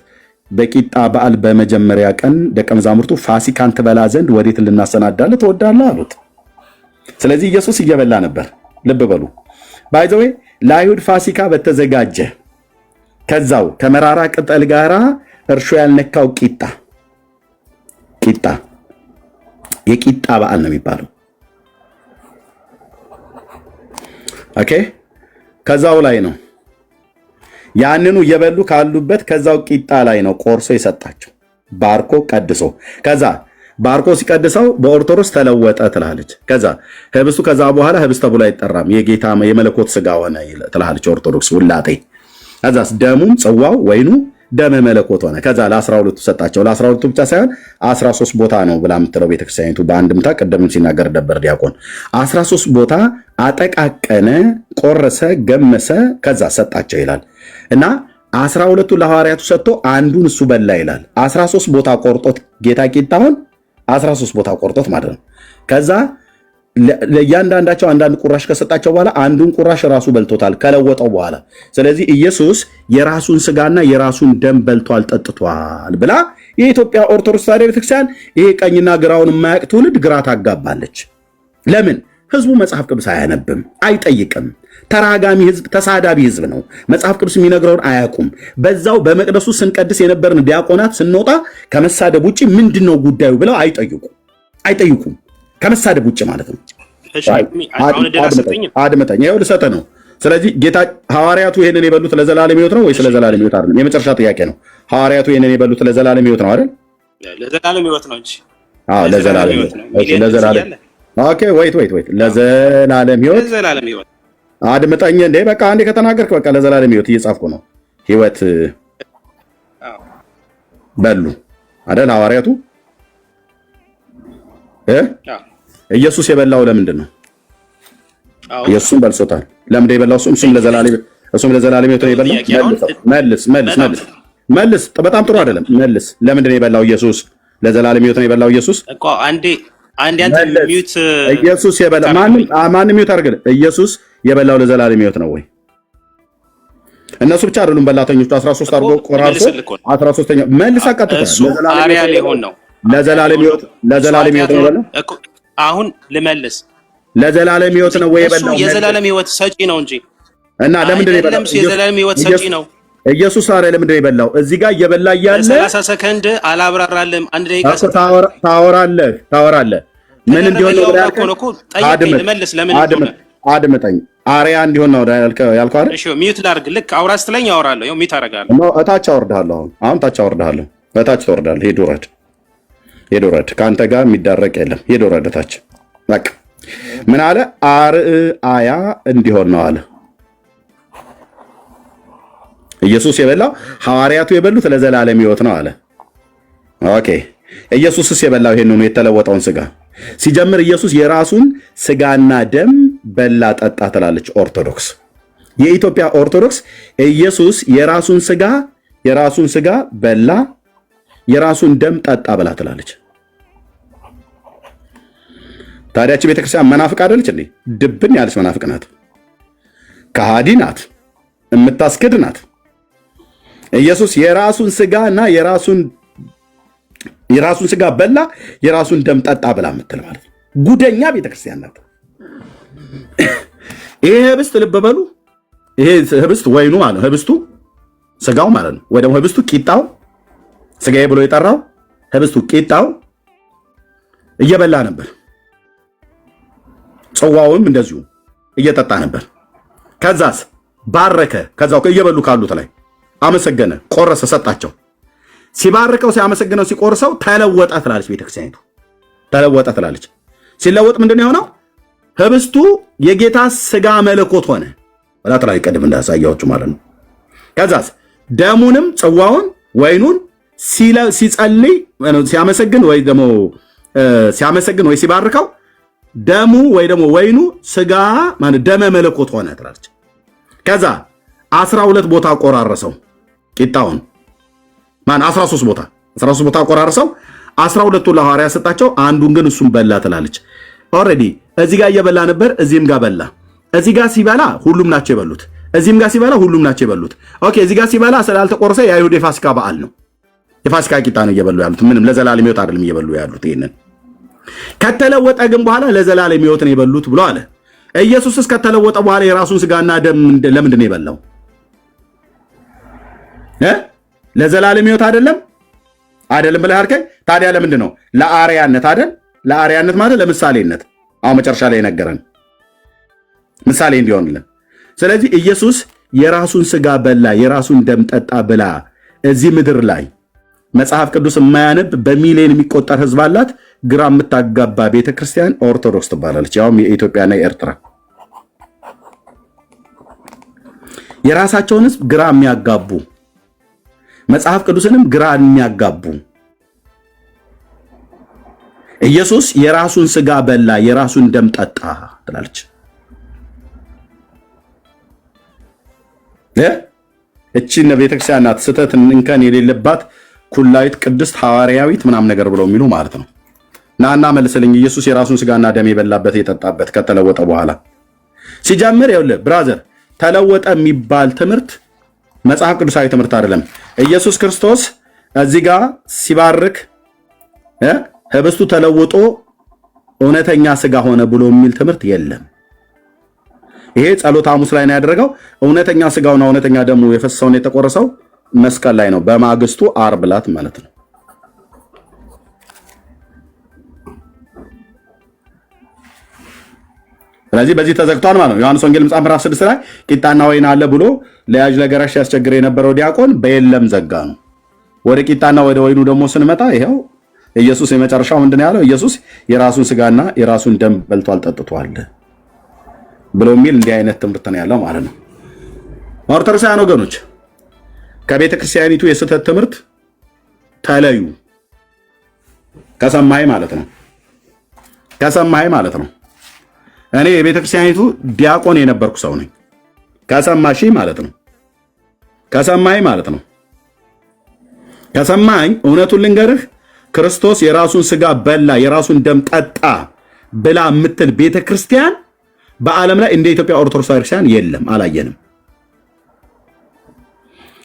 በቂጣ በዓል በመጀመሪያ ቀን ደቀ መዛሙርቱ ፋሲካን ትበላ ዘንድ ወዴት ልናሰናዳልህ ትወዳለህ አሉት። ስለዚህ ኢየሱስ እየበላ ነበር። ልብ በሉ ባይዘዌ ለአይሁድ ፋሲካ በተዘጋጀ ከዛው ከመራራ ቅጠል ጋራ እርሾ ያልነካው ቂጣ የቂጣ በዓል ነው የሚባለው። ኦኬ፣ ከዛው ላይ ነው ያንኑ እየበሉ ካሉበት ከዛው ቂጣ ላይ ነው ቆርሶ የሰጣቸው፣ ባርኮ ቀድሶ። ከዛ ባርኮ ሲቀድሰው በኦርቶዶክስ ተለወጠ ትላለች። ከዛ ህብስቱ ከዛ በኋላ ህብስት ተብሎ አይጠራም፣ የጌታ የመለኮት ስጋ ሆነ ትላለች ኦርቶዶክስ ውላጤ። ከዛስ ደሙም ጽዋው ወይኑ ደመ መለኮት ሆነ። ከዛ ለ12ቱ ሰጣቸው። ለ12ቱ ብቻ ሳይሆን 13 ቦታ ነው ብላ የምትለው ቤተክርስቲያኒቱ በአንድምታ ቀደምም ሲናገር ነበር ዲያቆን። 13 ቦታ አጠቃቀነ፣ ቆረሰ፣ ገመሰ፣ ከዛ ሰጣቸው ይላል እና 12ቱ ለሐዋርያቱ ሰጥቶ አንዱን እሱ በላ ይላል። 13 ቦታ ቆርጦት ጌታ ቂጣውን 13 ቦታ ቆርጦት ማለት ነው። ከዛ ለእያንዳንዳቸው አንዳንድ ቁራሽ ከሰጣቸው በኋላ አንዱን ቁራሽ ራሱ በልቶታል ከለወጠው በኋላ። ስለዚህ ኢየሱስ የራሱን ስጋና የራሱን ደም በልቷል ጠጥቷል ብላ የኢትዮጵያ ኦርቶዶክስ ተዋሕዶ ቤተክርስቲያን ይሄ ቀኝና ግራውን የማያውቅ ትውልድ ግራ ታጋባለች። ለምን? ህዝቡ መጽሐፍ ቅዱስ አያነብም፣ አይጠይቅም። ተራጋሚ ህዝብ፣ ተሳዳቢ ህዝብ ነው። መጽሐፍ ቅዱስ የሚነግረውን አያውቁም። በዛው በመቅደሱ ስንቀድስ የነበርን ዲያቆናት ስንወጣ ከመሳደብ ውጭ ምንድነው ጉዳዩ ብለው አይጠይቁም። ከመሳደብ ውጭ ማለት ነው። አድመጠኝ፣ ይኸው ልሰጥህ ነው። ስለዚህ ጌታ ሐዋርያቱ ይሄንን የበሉት ለዘላለም ሕይወት ነው ወይስ ለዘላለም ሕይወት አይደለም? የመጨረሻ ጥያቄ ነው። ሐዋርያቱ ይሄንን የበሉት ለዘላለም ሕይወት ነው አይደል? ለዘላለም ሕይወት ነው እንጂ። አዎ ለዘላለም ሕይወት ነው። ለዘላለም ኦኬ። ወይት ለዘላለም ሕይወት አድምጠኝ እንዴ። በቃ አንዴ ከተናገርክ በቃ ለዘላለም ሕይወት እየጻፍኩ ነው። ሕይወት በሉ አይደል ሐዋርያቱ? ኢየሱስ የበላው ለምንድን ነው? ኢየሱስም በልሶታል። ለምንድን የበላው? እሱም ለዘላለም ሕይወት ነው የበላው። መልስ። በጣም ጥሩ አይደለም። መልስ። ለምንድን ነው የበላው? ኢየሱስ ለዘላለም ሕይወት ነው የበላው። ኢየሱስ እኮ አንዴ አንተ ሚዩት ኢየሱስ የበላው ማንም ሚዩት አድርገህ። ኢየሱስ የበላው ለዘላለም ሕይወት ነው ወይ? እነሱ ብቻ አይደሉም በላተኞቹ 13 አድርጎ ቆራርጦ 13ኛው መልስ አቀጥታ ለዘላለም ሕይወት ነው የበላው። አሁን ልመልስ። ለዘላለም ሕይወት ነው ወይ የበላው? የዘላለም ሕይወት ሰጪ ነው እንጂ እና ለምንድን ነው የበላው? የዘላለም ሕይወት ሰጪ ነው ኢየሱስ። አረ ለምንድን ነው የበላው? እዚህ ጋር እየበላ እያለ 30 ሰከንድ አላብራራልም። አንድ ደቂቃ ታወራለህ። ምን እንዲሆን ነው ያልከው? አድምጠኝ። አሪያ እንዲሆን ነው ያልከው አይደል? እሺ ሚዩት ላድርግ። ልክ አውራ ስትለኝ አወራለሁ። ይኸው ሚዩት አደርጋለሁ። እታች አወርድሃለሁ። አሁን ታች አወርድሃለሁ። እታች ትወርዳለህ። ሄድ ውረድ። ከአንተ ጋር የሚዳረቅ የለም። ሄድ ውረድ እታች። በቃ ምን አለ? አርአያ እንዲሆን ነው አለ። ኢየሱስ የበላው ሐዋርያቱ የበሉት ለዘላለም ሕይወት ነው አለ። ኦኬ። ኢየሱስስ የበላው ይሄን ነው የተለወጠውን ስጋ። ሲጀምር ኢየሱስ የራሱን ስጋና ደም በላ ጠጣ ትላለች ኦርቶዶክስ። የኢትዮጵያ ኦርቶዶክስ ኢየሱስ የራሱን ስጋ በላ የራሱን ደም ጠጣ ብላ ትላለች። ታዲያች ቤተክርስቲያን መናፍቅ አይደለች እንዴ? ድብን ያለች መናፍቅ ናት። ከሃዲ ናት። የምታስክድ ናት። ኢየሱስ የራሱን ስጋና የራሱን ስጋ በላ የራሱን ደም ጠጣ ብላ የምትል ማለት ነው። ጉደኛ ቤተክርስቲያን ናት። ይሄ ህብስት ልብ በሉ። ይሄ ህብስት ወይኑ ማለት ነው። ህብስቱ ስጋው ማለት ነው። ወይ ደግሞ ህብስቱ ቂጣው ስጋዬ ብሎ የጠራው ህብስቱ ቂጣው እየበላ ነበር። ጽዋውም እንደዚሁ እየጠጣ ነበር። ከዛስ ባረከ። ከዛው እየበሉ ካሉት ላይ አመሰገነ፣ ቆረሰ፣ ሰጣቸው። ሲባርከው ሲያመሰግነው ሲቆርሰው ተለወጠ ትላለች ቤተክርስቲያኒቱ። ተለወጠ ትላለች። ሲለወጥ ምንድነው የሆነው? ህብስቱ የጌታ ስጋ መለኮት ሆነ ወላ ተላይ ቀደም እንዳሳያችሁ ማለት ነው። ከዛስ ደሙንም ጽዋውን ወይኑን ሲጸልይ ሲያመሰግን ወይ ሲባርከው ደሙ ወይ ደግሞ ወይኑ ስጋ ማለት ደመ መለኮት ሆነ ትላለች። ከዛ 12 ቦታ ቆራረሰው ቂጣውን 13 ቦታ ቆራረሰው 12ቱ ለሐዋርያ ሰጣቸው፣ አንዱን ግን እሱም በላ ትላለች። ኦልሬዲ እዚህ ጋር እየበላ ነበር፣ እዚህም ጋር በላ። እዚህ ጋር ሲበላ ሁሉም ናቸው የበሉት፣ እዚህም ጋር ሲበላ ሁሉም ናቸው የበሉት። ኦኬ እዚህ ጋር ሲበላ ስላልተቆረሰ የአይሁድ የፋሲካ በዓል ነው፣ የፋሲካ ቂጣ ነው እየበሉ ያሉት። ምንም ለዘላለም ሕይወት አይደለም እየበሉ ያሉት። ይሄንን ከተለወጠ ግን በኋላ ለዘላለም ሕይወት ነው የበሉት ብሎ አለ። ኢየሱስስ ከተለወጠ በኋላ የራሱን ስጋና ደም ለምንድን ነው የበላው? ለዘላለም ሕይወት አይደለም ብለህ አልከኝ። ታዲያ ለምንድን ነው? ለአርያነት አይደል? ለአርያነት ማለት ለምሳሌነት። አሁን መጨረሻ ላይ ነገረን ምሳሌ እንዲሆንልን። ስለዚህ ኢየሱስ የራሱን ስጋ በላ የራሱን ደም ጠጣ ብላ እዚህ ምድር ላይ መጽሐፍ ቅዱስ የማያነብ በሚሊዮን የሚቆጠር ህዝብ አላት። ግራ የምታጋባ ቤተክርስቲያን ኦርቶዶክስ ትባላለች። ያውም የኢትዮጵያና የኤርትራ የራሳቸውን ህዝብ ግራ የሚያጋቡ መጽሐፍ ቅዱስንም ግራ የሚያጋቡ ኢየሱስ የራሱን ስጋ በላ የራሱን ደም ጠጣ ትላለች። እቺ ቤተክርስቲያን ናት ስተት እንከን የሌለባት ኩላዊት ቅድስት ሐዋርያዊት ምናም ነገር ብለው የሚሉ ማለት ነው። ናና መልስልኝ። ኢየሱስ የራሱን ስጋና ደም የበላበት የጠጣበት ከተለወጠ በኋላ ሲጀምር ይኸውልህ ብራዘር ተለወጠ የሚባል ትምህርት መጽሐፍ ቅዱሳዊ ትምህርት አይደለም። ኢየሱስ ክርስቶስ እዚህ ጋር ሲባርክ ህብስቱ ተለውጦ እውነተኛ ስጋ ሆነ ብሎ የሚል ትምህርት የለም። ይሄ ጸሎተ ሐሙስ ላይ ነው ያደረገው። እውነተኛ ስጋውና እውነተኛ ደሙ የፈሰሰውን የተቆረሰው መስቀል ላይ ነው፣ በማግስቱ ዓርብ ዕለት ማለት ነው። ስለዚህ በዚህ ተዘግቷል ማለት ነው። ዮሐንስ ወንጌል ምዕራፍ 6 ላይ ቂጣና ወይን አለ ብሎ ለያዥ ለገራሽ ያስቸግር የነበረው ዲያቆን በየለም ዘጋ ነው። ወደ ቂጣና ወደ ወይኑ ደግሞ ስንመጣ ይሄው ኢየሱስ የመጨረሻው ምንድነው ያለው? ኢየሱስ የራሱን ስጋና የራሱን ደም በልቷል ጠጥቷል ብሎ የሚል እንዲህ አይነት ትምህርት ነው ያለው ማለት ነው። ኦርቶዶክሳውያን ወገኖች ከቤተ ክርስቲያኒቱ የስህተት ትምህርት ተለዩ። ከሰማይ ማለት ነው። ከሰማይ ማለት ነው። እኔ የቤተ ክርስቲያኒቱ ዲያቆን የነበርኩ ሰው ነኝ። ከሰማሽ ማለት ነው። ከሰማይ ማለት ነው። ከሰማኝ እውነቱን ልንገርህ ክርስቶስ የራሱን ስጋ በላ የራሱን ደም ጠጣ ብላ የምትል ቤተ ክርስቲያን በዓለም ላይ እንደ ኢትዮጵያ ኦርቶዶክስ ክርስቲያን የለም፣ አላየንም።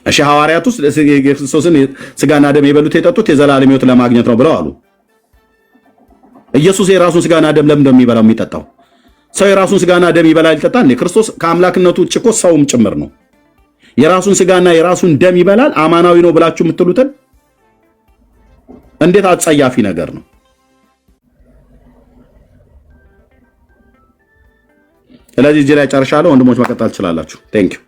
እሺ ሐዋርያቱ የክርስቶስን ስጋና ደም የበሉት የጠጡት የዘላለም ሕይወት ለማግኘት ነው ብለው አሉ። ኢየሱስ የራሱን ስጋና ደም ለምን እንደሚበላው የሚጠጣው? ሰው የራሱን ስጋና ደም ይበላል ይጠጣል? ክርስቶስ ከአምላክነቱ ውጭ እኮ ሰውም ጭምር ነው። የራሱን ስጋና የራሱን ደም ይበላል አማናዊ ነው ብላችሁ የምትሉትን እንዴት አጸያፊ ነገር ነው። ስለዚህ እዚህ ላይ ጨርሻለሁ። ወንድሞች መቀጠል ትችላላችሁ። ቴንክ ዩ